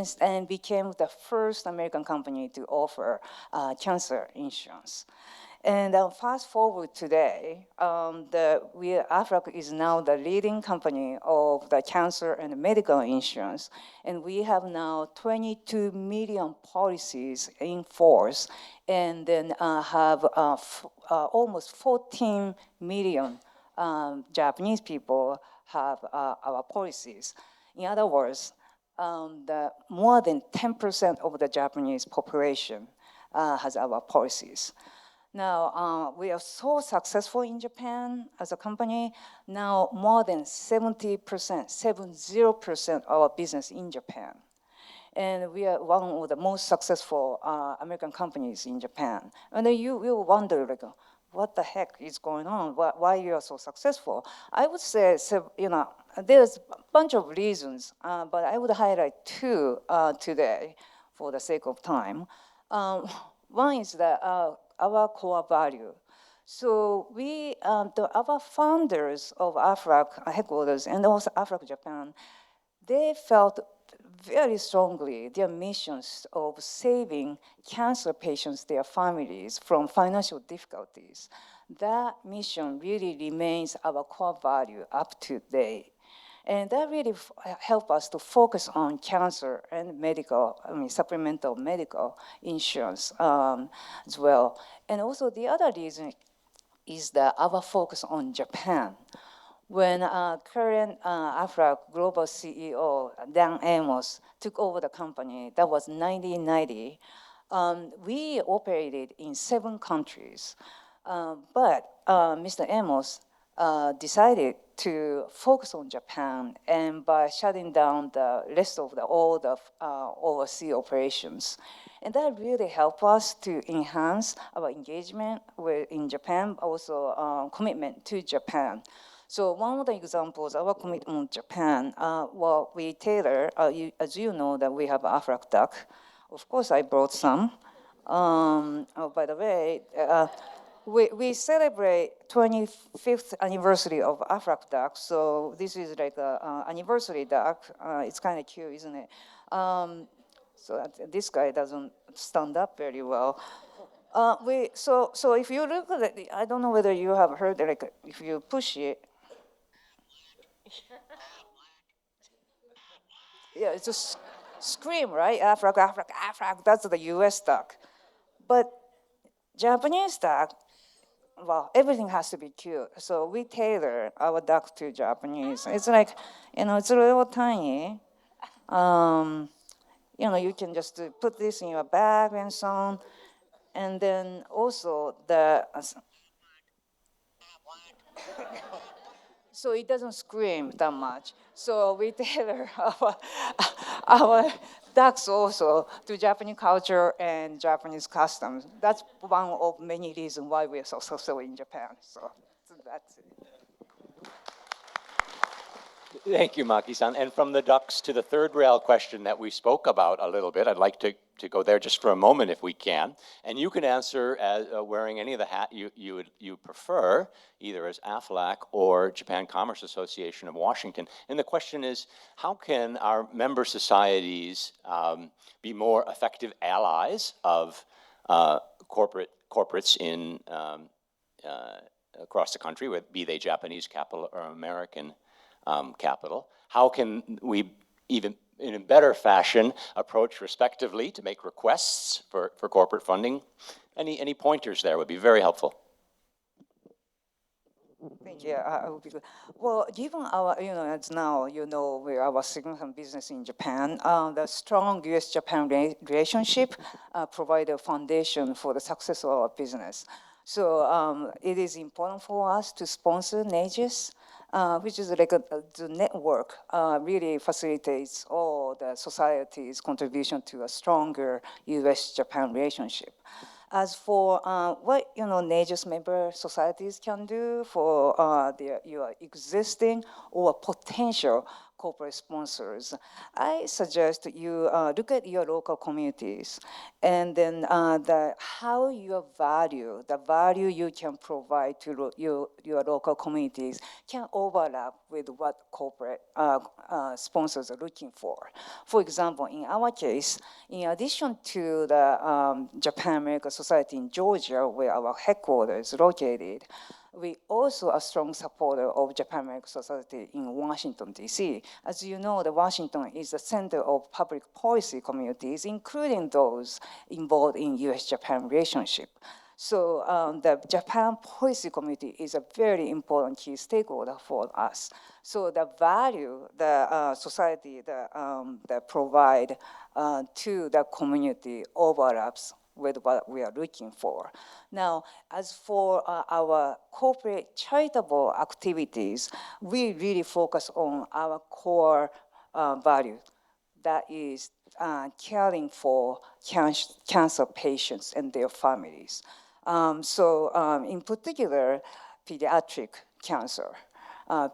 became the first American company to offer cancer insurance. And fast forward today, AFRAC is now the leading company of the cancer and medical insurance, and we have now 22 million policies in force, and then have almost 14 million Japanese people have our policies. In other words, more than 10% of the Japanese population has our policies. Now, we are so successful in Japan as a company. Now, more than 70% of our business in Japan. and we are one of the most successful American companies in Japan. And then you will wonder, like, what the heck is going on? Why you are so successful? I would say, there's a bunch of reasons, but I would highlight two today for the sake of time. One is that our core value. So our founders of AFRAC headquarters and also AFRAC Japan, they felt very strongly their missions of saving cancer patients, their families from financial difficulties. That mission really remains our core value up to date. And that really helped us to focus on cancer and supplemental medical insurance as well. And also the other reason is that our focus on Japan. When current AFRAC global CEO, Dan Amos, took over the company, that was 1990, we operated in 7 countries. But Mr. Amos decided to focus on Japan, and by shutting down the rest of all the overseas operations. And that really helped us to enhance our engagement in Japan, also commitment to Japan. So one of the examples, our commitment to Japan, we tailor, as you know, that we have AFRAC duck. Of course, I brought some. By the way, we celebrate 25th anniversary of AFRAC duck, so this is like an anniversary duck. It's kind of cute, isn't it? This guy doesn't stand up very well. So if you look at it, I don't know whether you have heard, like if you push it, yeah, it's just scream, right? AFRAC, AFRAC, AFRAC. That's the U.S. duck, but Japanese duck. Well, everything has to be cute. So we tailor our duck to Japanese. It's like, it's a little tiny. You can just put this in your bag and so on. And then also so it doesn't scream that much. So we tailor our ducks also to Japanese culture and Japanese customs. That's one of many reasons why we are so successful in Japan. So that's it. Thank you, Maki-san. And from the ducks to the third rail question that we spoke about a little bit, I'd like to go there just for a moment if we can. And you can answer as wearing any of the hat you prefer, either as AFLAC or Japan Commerce Association of Washington. And the question is, how can our member societies be more effective allies of corporates in across the country, be they Japanese capital or American capital? How can we even in a better fashion approach respectively to make requests for corporate funding? Any pointers there would be very helpful. Thank you. I will be good. Well, given our, as now, we are our significant business in Japan, the strong U.S.-Japan relationship provide a foundation for the success of our business. So it is important for us to sponsor NAJAS, which is like the network really facilitates all the society's contribution to a stronger U.S.-Japan relationship. As for what NAJAS member societies can do for your existing or potential corporate sponsors, I suggest you look at your local communities and then how the value you can provide to your local communities can overlap with what corporate sponsors are looking for. For example, in our case, in addition to the Japan American Society in Georgia, where our headquarters is located, we also are a strong supporter of Japan American Society in Washington, D.C. As you know, Washington is the center of public policy communities, including those involved in U.S.-Japan relationship. So the Japan policy community is a very important key stakeholder for us. So the value the society that provide to the community overlaps with what we are looking for. Now, as for our corporate charitable activities, we really focus on our core value. that is caring for cancer patients and their families. In particular, pediatric cancer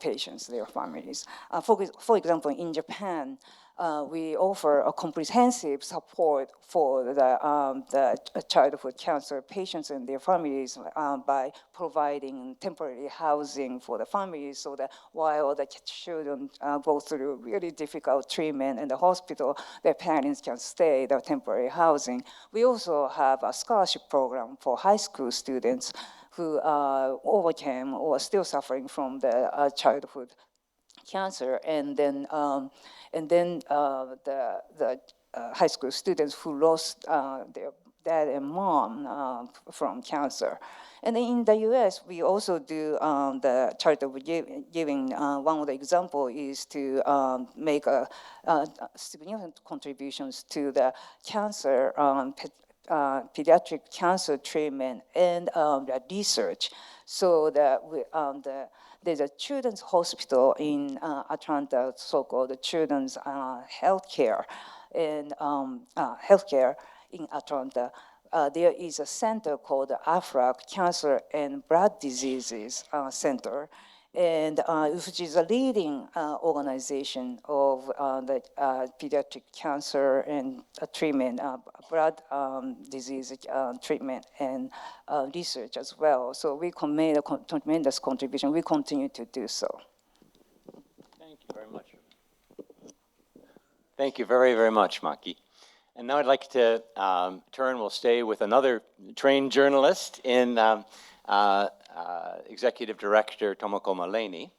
patients, their families. For example, in Japan, we offer a comprehensive support for the childhood cancer patients and their families by providing temporary housing for the families so that while the children go through really difficult treatment in the hospital, their parents can stay in the temporary housing. We also have a scholarship program for high school students who overcame or are still suffering from the childhood cancer, and then the high school students who lost their dad and mom from cancer. And in the U.S., we also do the charitable giving. One of the examples is to make significant contributions to the cancer pediatric cancer treatment and the research, so that there's a children's hospital in Atlanta, so-called the Children's Healthcare in Atlanta. There is a center called the AFRAC, Cancer and Blood Diseases Center, and which is a leading organization of the pediatric cancer and treatment, blood disease treatment and research as well. So we made a tremendous contribution. We continue to do so. Thank you very much. Thank you very, very much, Maki. And now I'd like to we'll stay with another trained journalist in Executive Director Tomoko Maleni.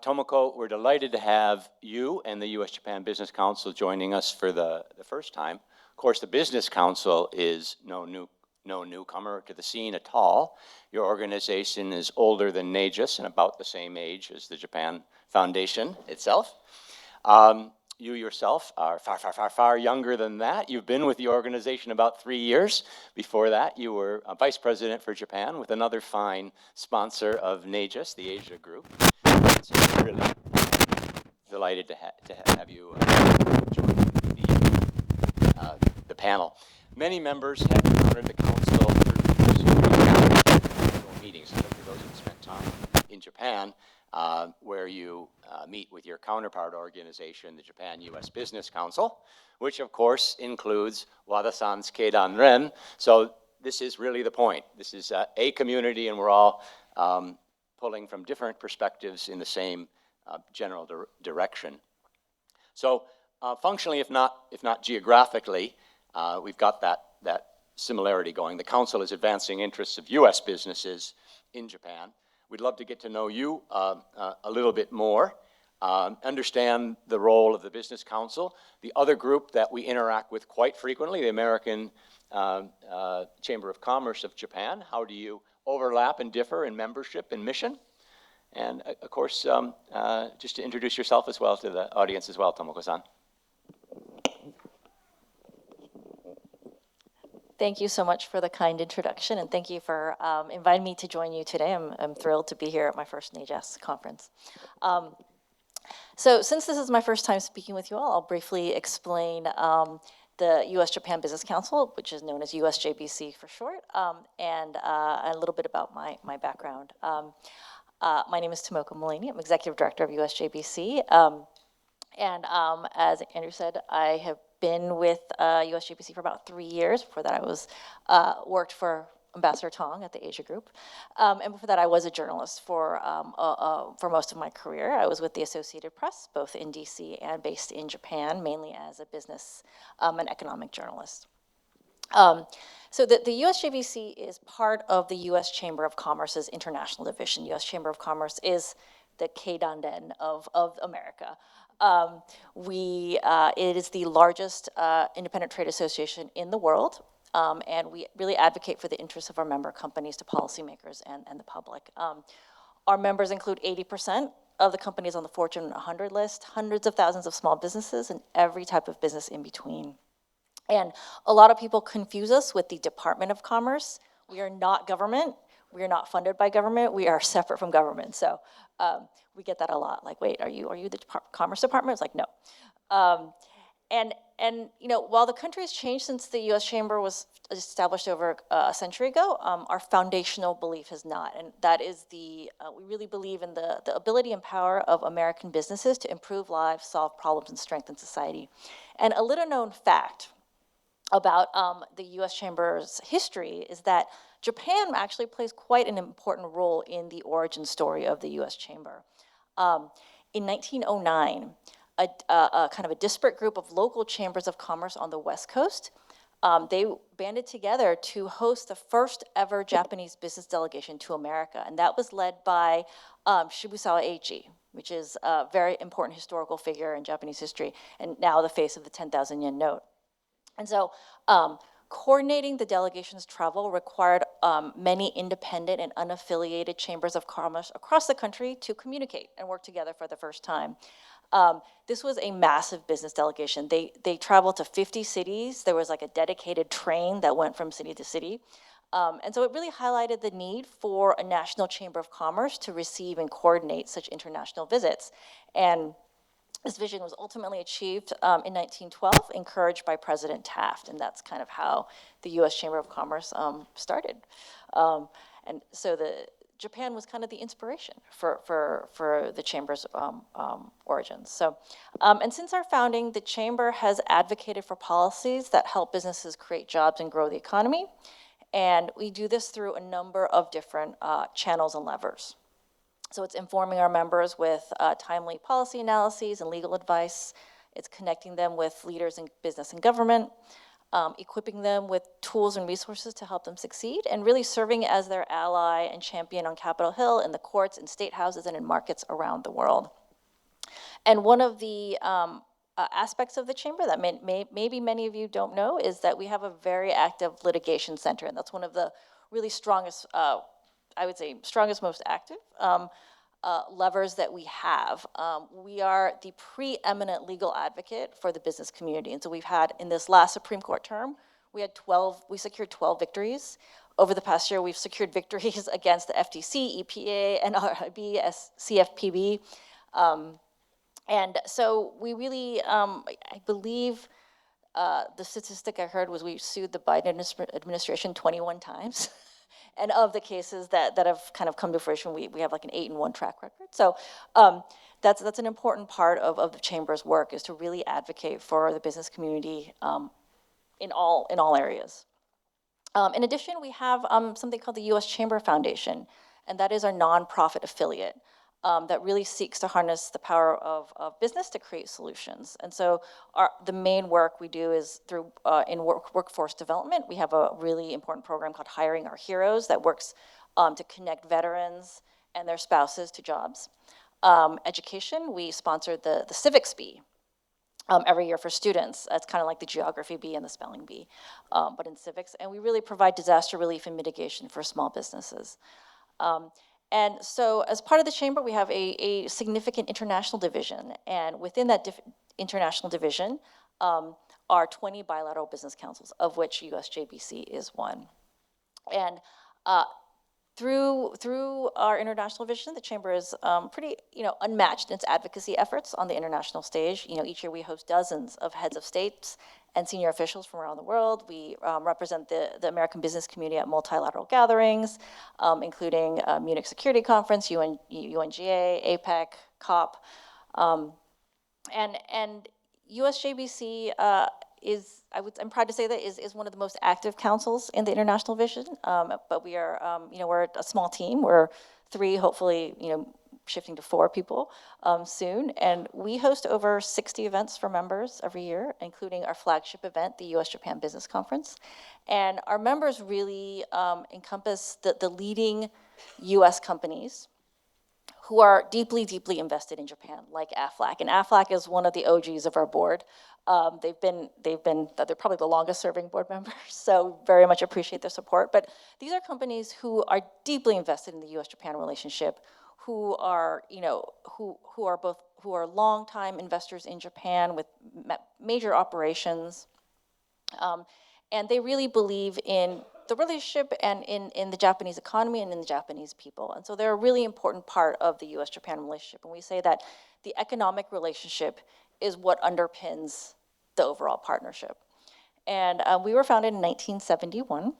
Tomoko, we're delighted to have you and the U.S.-Japan Business Council joining us for the first time. Of course, the Business Council is no newcomer to the scene at all. Your organization is older than NAJAS and about the same age as the Japan Foundation itself. You yourself are far younger than that. You've been with the organization about 3 years. Before that, you were a vice president for Japan with another fine sponsor of NAJAS, the Asia Group. So we're really delighted to have you join the panel. Many members have encountered the council through meetings, for those who spent time in Japan, where you meet with your counterpart organization, the Japan-U.S. Business Council, which of course includes Wada-san's Keidan Ren. So this is really the point. This is a community, and we're all pulling from different perspectives in the same general direction. So functionally, if not geographically, we've got that similarity going. The council is advancing interests of U.S. businesses in Japan. We'd love to get to know you a little bit more, understand the role of the Business Council, the other group that we interact with quite frequently, the American Chamber of Commerce of Japan. How do you overlap and differ in membership and mission? And of course, just to introduce yourself as well to the audience as well, Tomoko-san. Thank you so much for the kind introduction, and thank you for inviting me to join you today. I'm thrilled to be here at my first NAJAS conference. So since this is my first time speaking with you all, I'll briefly explain the U.S.-Japan Business Council, which is known as USJBC for short, and a little bit about my background. My name is Tomoko Maleni. I'm Executive Director of USJBC. As Andrew said, I have been with USJBC for about 3 years. Before that, I was worked for Ambassador Tong at the Asia Group. And before that, I was a journalist for most of my career. I was with the Associated Press, both in DC and based in Japan, mainly as a business and economic journalist. So the USJBC is part of the U.S. Chamber of Commerce's international division. U.S. Chamber of Commerce is the Keidan of America. It is the largest independent trade association in the world, and we really advocate for the interests of our member companies to policymakers and the public. Our members include 80% of the companies on the Fortune 100 list, hundreds of thousands of small businesses, and every type of business in between. And a lot of people confuse us with the Department of Commerce. We are not government. We are not funded by government. We are separate from government. So we get that a lot. Like, wait, are you the Commerce Department? It's like, no. And you know, while the country has changed since the U.S. Chamber was established over a century ago, our foundational belief has not, and that is we really believe in the ability and power of American businesses to improve lives, solve problems, and strengthen society. And a little known fact about the U.S. Chamber's history is that Japan actually plays quite an important role in the origin story of the U.S. Chamber. In 1909, a kind of a disparate group of local chambers of commerce on the West Coast, they banded together to host the first ever Japanese business delegation to America, and that was led by Shibusawa Eiichi, which is a very important historical figure in Japanese history, and now the face of the 10,000 yen note. And so coordinating the delegation's travel required many independent and unaffiliated chambers of commerce across the country to communicate and work together for the first time. This was a massive business delegation. They traveled to 50 cities. There was like a dedicated train that went from city to city. And so it really highlighted the need for a national chamber of commerce to receive and coordinate such international visits. And this vision was ultimately achieved in 1912, encouraged by President Taft, and that's kind of how the U.S. Chamber of Commerce started. And so Japan was kind of the inspiration for the Chamber's origins. So, and since our founding, the Chamber has advocated for policies that help businesses create jobs and grow the economy, and we do this through a number of different channels and levers. So it's informing our members with timely policy analyses and legal advice. It's connecting them with leaders in business and government, equipping them with tools and resources to help them succeed, and really serving as their ally and champion on Capitol Hill, in the courts, in state houses, and in markets around the world. And one of the aspects of the Chamber that maybe many of you don't know is that we have a very active litigation center, and that's one of the really strongest, I would say, most active levers that we have. We are the preeminent legal advocate for the business community. And so we've had, in this last Supreme Court term, we secured 12 victories. Over the past year, we've secured victories against the FTC, EPA, NRIB, CFPB. And so we really, I believe the statistic I heard was we sued the Biden administration 21 times. And of the cases that have kind of come to fruition, we have like an 8-1 track record. So that's an important part of the Chamber's work, is to really advocate for the business community in all areas. In addition, we have something called the U.S. Chamber Foundation, and that is our nonprofit affiliate that really seeks to harness the power of business to create solutions. And so the main work we do is through workforce development. We have a really important program called Hiring Our Heroes that works to connect veterans and their spouses to jobs. Education, we sponsor the Civics Bee every year for students. It's kind of like the Geography Bee and the Spelling Bee, but in civics. And we really provide disaster relief and mitigation for small businesses. And so as part of the Chamber, we have a significant international division. And within that international division are 20 bilateral business councils, of which USJBC is one. And through our international vision, the Chamber is pretty unmatched in its advocacy efforts on the international stage. Each year we host dozens of heads of states and senior officials from around the world. We represent the American business community at multilateral gatherings, including Munich Security Conference, UNGA, APEC, COP. And USJBC I'm proud to say that is one of the most active councils in the international vision. But we are, we're a small team. We're 3, hopefully, shifting to 4 people soon. And we host over 60 events for members every year, including our flagship event, the US-Japan Business Conference. And our members really encompass the leading US companies who are deeply, deeply invested in Japan, like AFLAC. And AFLAC is one of the OGs of our board. They're probably the longest serving board members, so very much appreciate their support. But these are companies who are deeply invested in the US-Japan relationship, who are longtime investors in Japan with major operations. And they really believe in the relationship and in the Japanese economy and in the Japanese people. And so they're a really important part of the US-Japan relationship. And we say that the economic relationship is what underpins the overall partnership. And we were founded in 1971.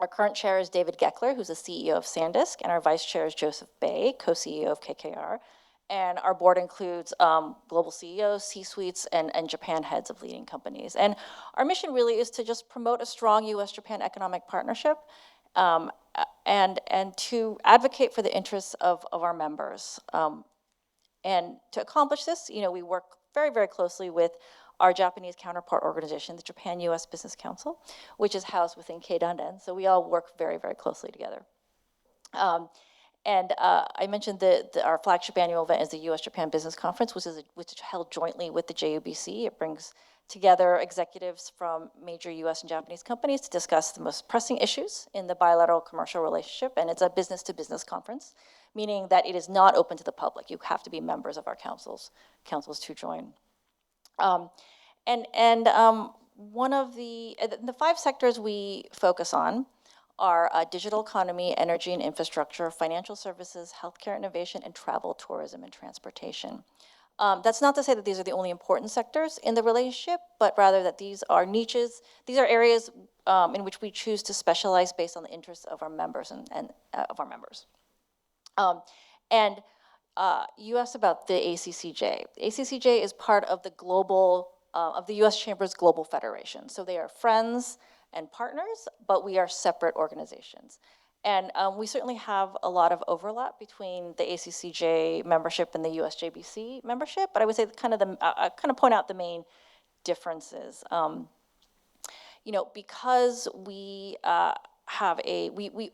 Our current chair is David Geckler, who's the CEO of SanDisk, and our vice chair is Joseph Bay, co-CEO of KKR. And our board includes global CEOs, C-suites, and Japan heads of leading companies. And our mission really is to just promote a strong U.S.-Japan economic partnership and to advocate for the interests of our members. And to accomplish this, we work very, very closely with our Japanese counterpart organization, the Japan-U.S. Business Council, which is housed within Keidanren. So we all work very, very closely together. I mentioned our flagship annual event is the U.S.-Japan Business Conference, which is held jointly with the JUBC. It brings together executives from major U.S. and Japanese companies to discuss the most pressing issues in the bilateral commercial relationship, and it's a business-to-business conference, meaning that it is not open to the public. You have to be members of our councils to join. One of the 5 sectors we focus on are digital economy, energy and infrastructure, financial services, healthcare innovation, and travel, tourism, and transportation. That's not to say that these are the only important sectors in the relationship, but rather that these are niches. These are areas in which we choose to specialize based on the interests of our members and of our members. You asked about the ACCJ. The ACCJ is part of the the U.S. Chamber's Global Federation. So they are friends and partners, but we are separate organizations. And we certainly have a lot of overlap between the ACCJ membership and the USJBC membership, but I would say I point out the main differences. Because we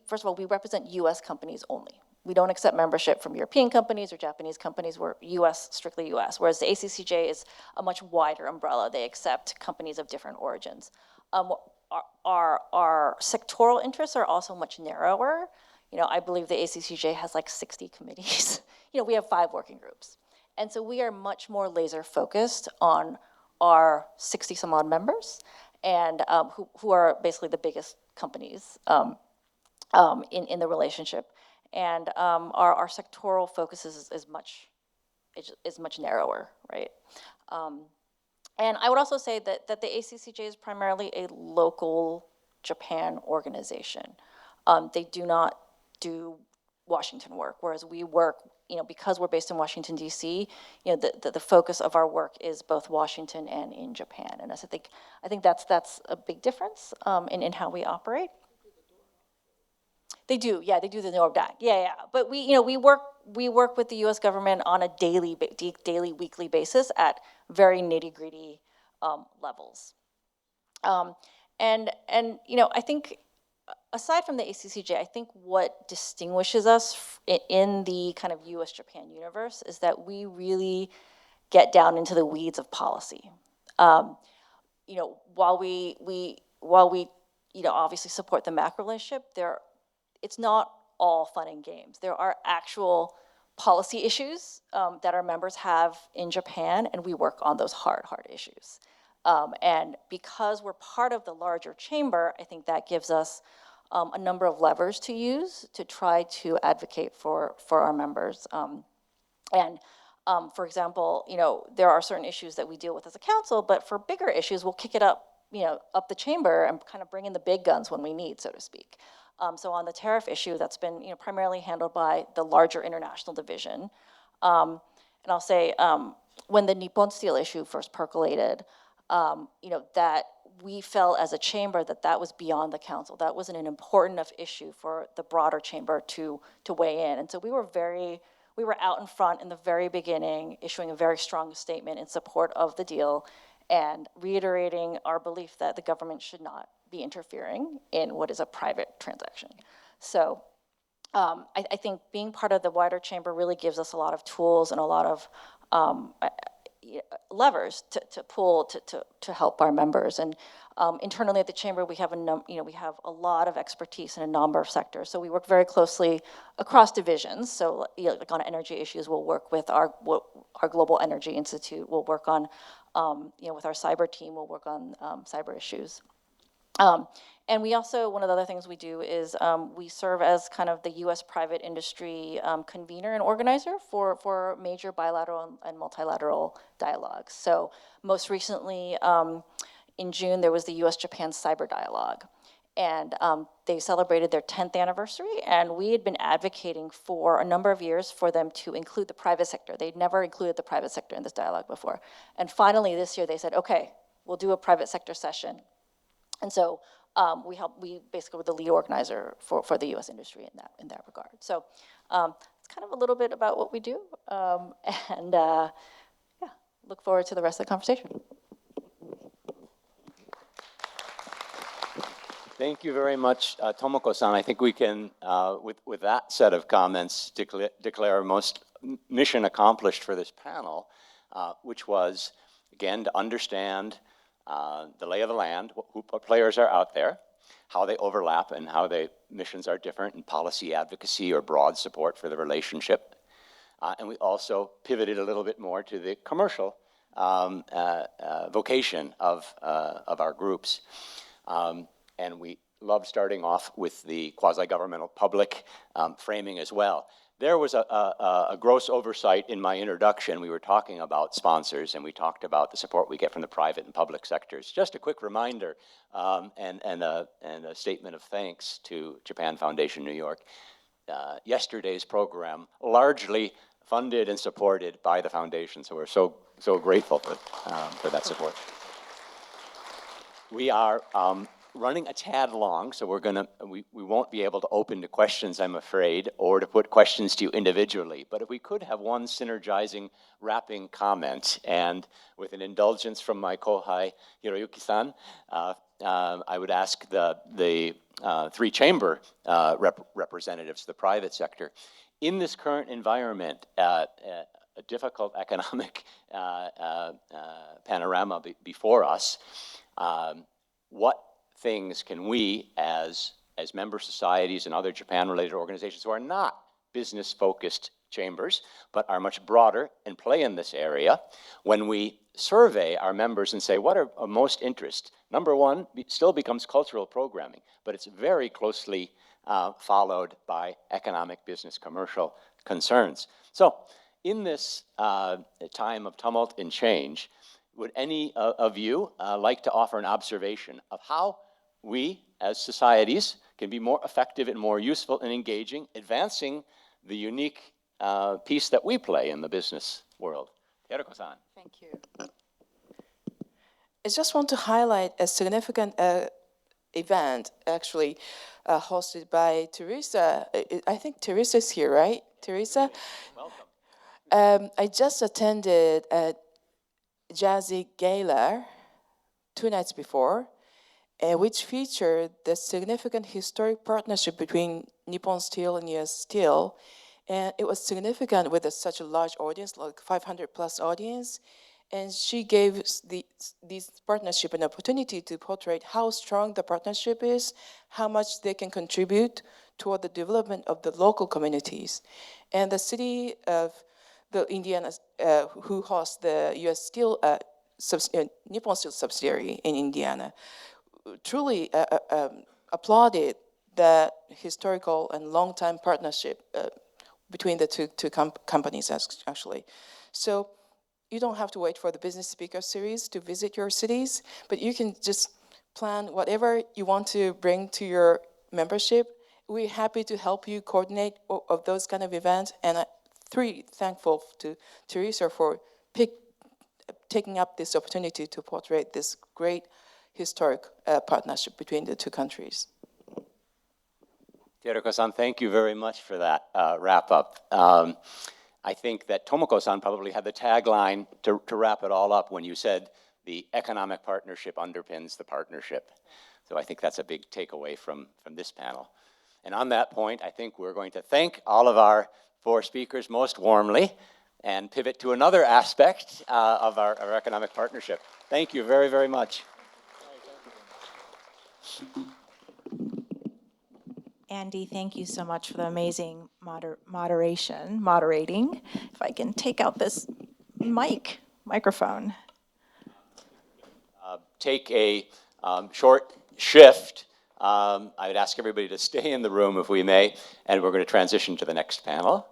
first of all, we represent U.S. companies only. We don't accept membership from European companies or Japanese companies. We're strictly U.S., whereas the ACCJ is a much wider umbrella. They accept companies of different origins. Our sectoral interests are also much narrower. I believe the ACCJ has like 60 committees. We have 5 working groups. And so we are much more laser focused on our 60 some odd members and who are basically the biggest companies in the relationship. And our sectoral focus is much narrower, right? And I would also say that the ACCJ is primarily a local Japan organization. They do not do Washington work, whereas we work, because we're based in Washington, D.C., the focus of our work is both Washington and in Japan. And I think that's a big difference in how we operate. They do the NORDAC. Yeah. But we work with the U.S. government on a daily, weekly basis at very nitty-gritty levels. I think aside from the ACCJ, I think what distinguishes us in the kind of U.S.-Japan universe is that we really get down into the weeds of policy. While we obviously support the macro relationship, it's not all fun and games. There are actual policy issues that our members have in Japan, and we work on those hard issues. And because we're part of the larger chamber, I think that gives us a number of levers to use to try to advocate for our members. For example, there are certain issues that we deal with as a council, but for bigger issues, we'll kick it up the chamber and kind of bring in the big guns when we need, so to speak. So on the tariff issue, that's been primarily handled by the larger international division. And I'll say, when the Nippon Steel issue first percolated, that we felt as a chamber that was beyond the council. That wasn't an important enough issue for the broader chamber to weigh in. And so we were out in front in the very beginning, issuing a very strong statement in support of the deal and reiterating our belief that the government should not be interfering in what is a private transaction. So I think being part of the wider chamber really gives us a lot of tools and a lot of levers to pull to help our members. And internally at the chamber, we have a lot of expertise in a number of sectors. So we work very closely across divisions. So like on energy issues, we'll work with our Global Energy Institute. We'll work on with our cyber team. We'll work on cyber issues. And we also, one of the other things we do is we serve as kind of the U.S. private industry convener and organizer for major bilateral and multilateral dialogues. So most recently, in June, there was the U.S.-Japan Cyber Dialogue. And they celebrated their 10th anniversary, and we had been advocating for a number of years for them to include the private sector. They'd never included the private sector in this dialogue before. And finally, this year, they said, okay, we'll do a private sector session. And so we basically were the lead organizer for the U.S. industry in that regard. So it's kind of a little bit about what we do, and yeah, look forward to the rest of the conversation. Thank you very much, Tomoko-san. I think we can, with that set of comments, declare most mission accomplished for this panel, which was, again, to understand the lay of the land, what players are out there, how they overlap and how missions are different, and policy advocacy or broad support for the relationship. And we also pivoted a little bit more to the commercial vocation of our groups. And we love starting off with the quasi-governmental public framing as well. There was a gross oversight in my introduction. We were talking about sponsors, and we talked about the support we get from the private and public sectors. Just a quick reminder and a statement of thanks to Japan Foundation New York. Yesterday's program largely funded and supported by the foundation, so we're so grateful for that support. We are running a tad long, so we won't be able to open to questions, I'm afraid, or to put questions to you individually. But if we could have one synergizing, wrapping comment, and with an indulgence from my kohai, Hiroyuki-san, I would ask the three chamber representatives, the private sector. In this current environment, a difficult economic panorama before us, what things can we, as member societies and other Japan-related organizations who are not business-focused chambers, but are much broader and play in this area, when we survey our members and say, what are of most interest? Number one still becomes cultural programming, but it's very closely followed by economic, business, commercial concerns. So in this time of tumult and change, would any of you like to offer an observation of how we, as societies, can be more effective and more useful and engaging, advancing the unique piece that we play in the business world? Teruko-san. Thank you. I just want to highlight a significant event, actually, hosted by Teresa. I think Teresa's here, right? Teresa? Welcome. I just attended a Jazzy Gala 2 nights before, which featured the significant historic partnership between Nippon Steel and US Steel. And it was significant with such a large audience, like 500 plus audience. And she gave this partnership an opportunity to portray how strong the partnership is, how much they can contribute toward the development of the local communities. And the city of the Indiana, who hosts the US Steel, Nippon Steel subsidiary in Indiana, truly applauded the historical and long-time partnership between the two companies, actually. So you don't have to wait for the business speaker series to visit your cities, but you can just plan whatever you want to bring to your membership. We're happy to help you coordinate of those kind of events, and I'm thankful to Teresa for taking up this opportunity to portray this great historic partnership between the two countries. Teruko-san, thank you very much for that wrap-up. I think that Tomoko-san probably had the tagline to wrap it all up when you said the economic partnership underpins the partnership. So I think that's a big takeaway from this panel. And on that point, I think we're going to thank all of our 4 speakers most warmly and pivot to another aspect of our economic partnership. Thank you very, very much. Andy, thank you so much for the amazing moderating. If I can take out this microphone. Take a short shift, I would ask everybody to stay in the room if we may, and we're going to transition to the next panel.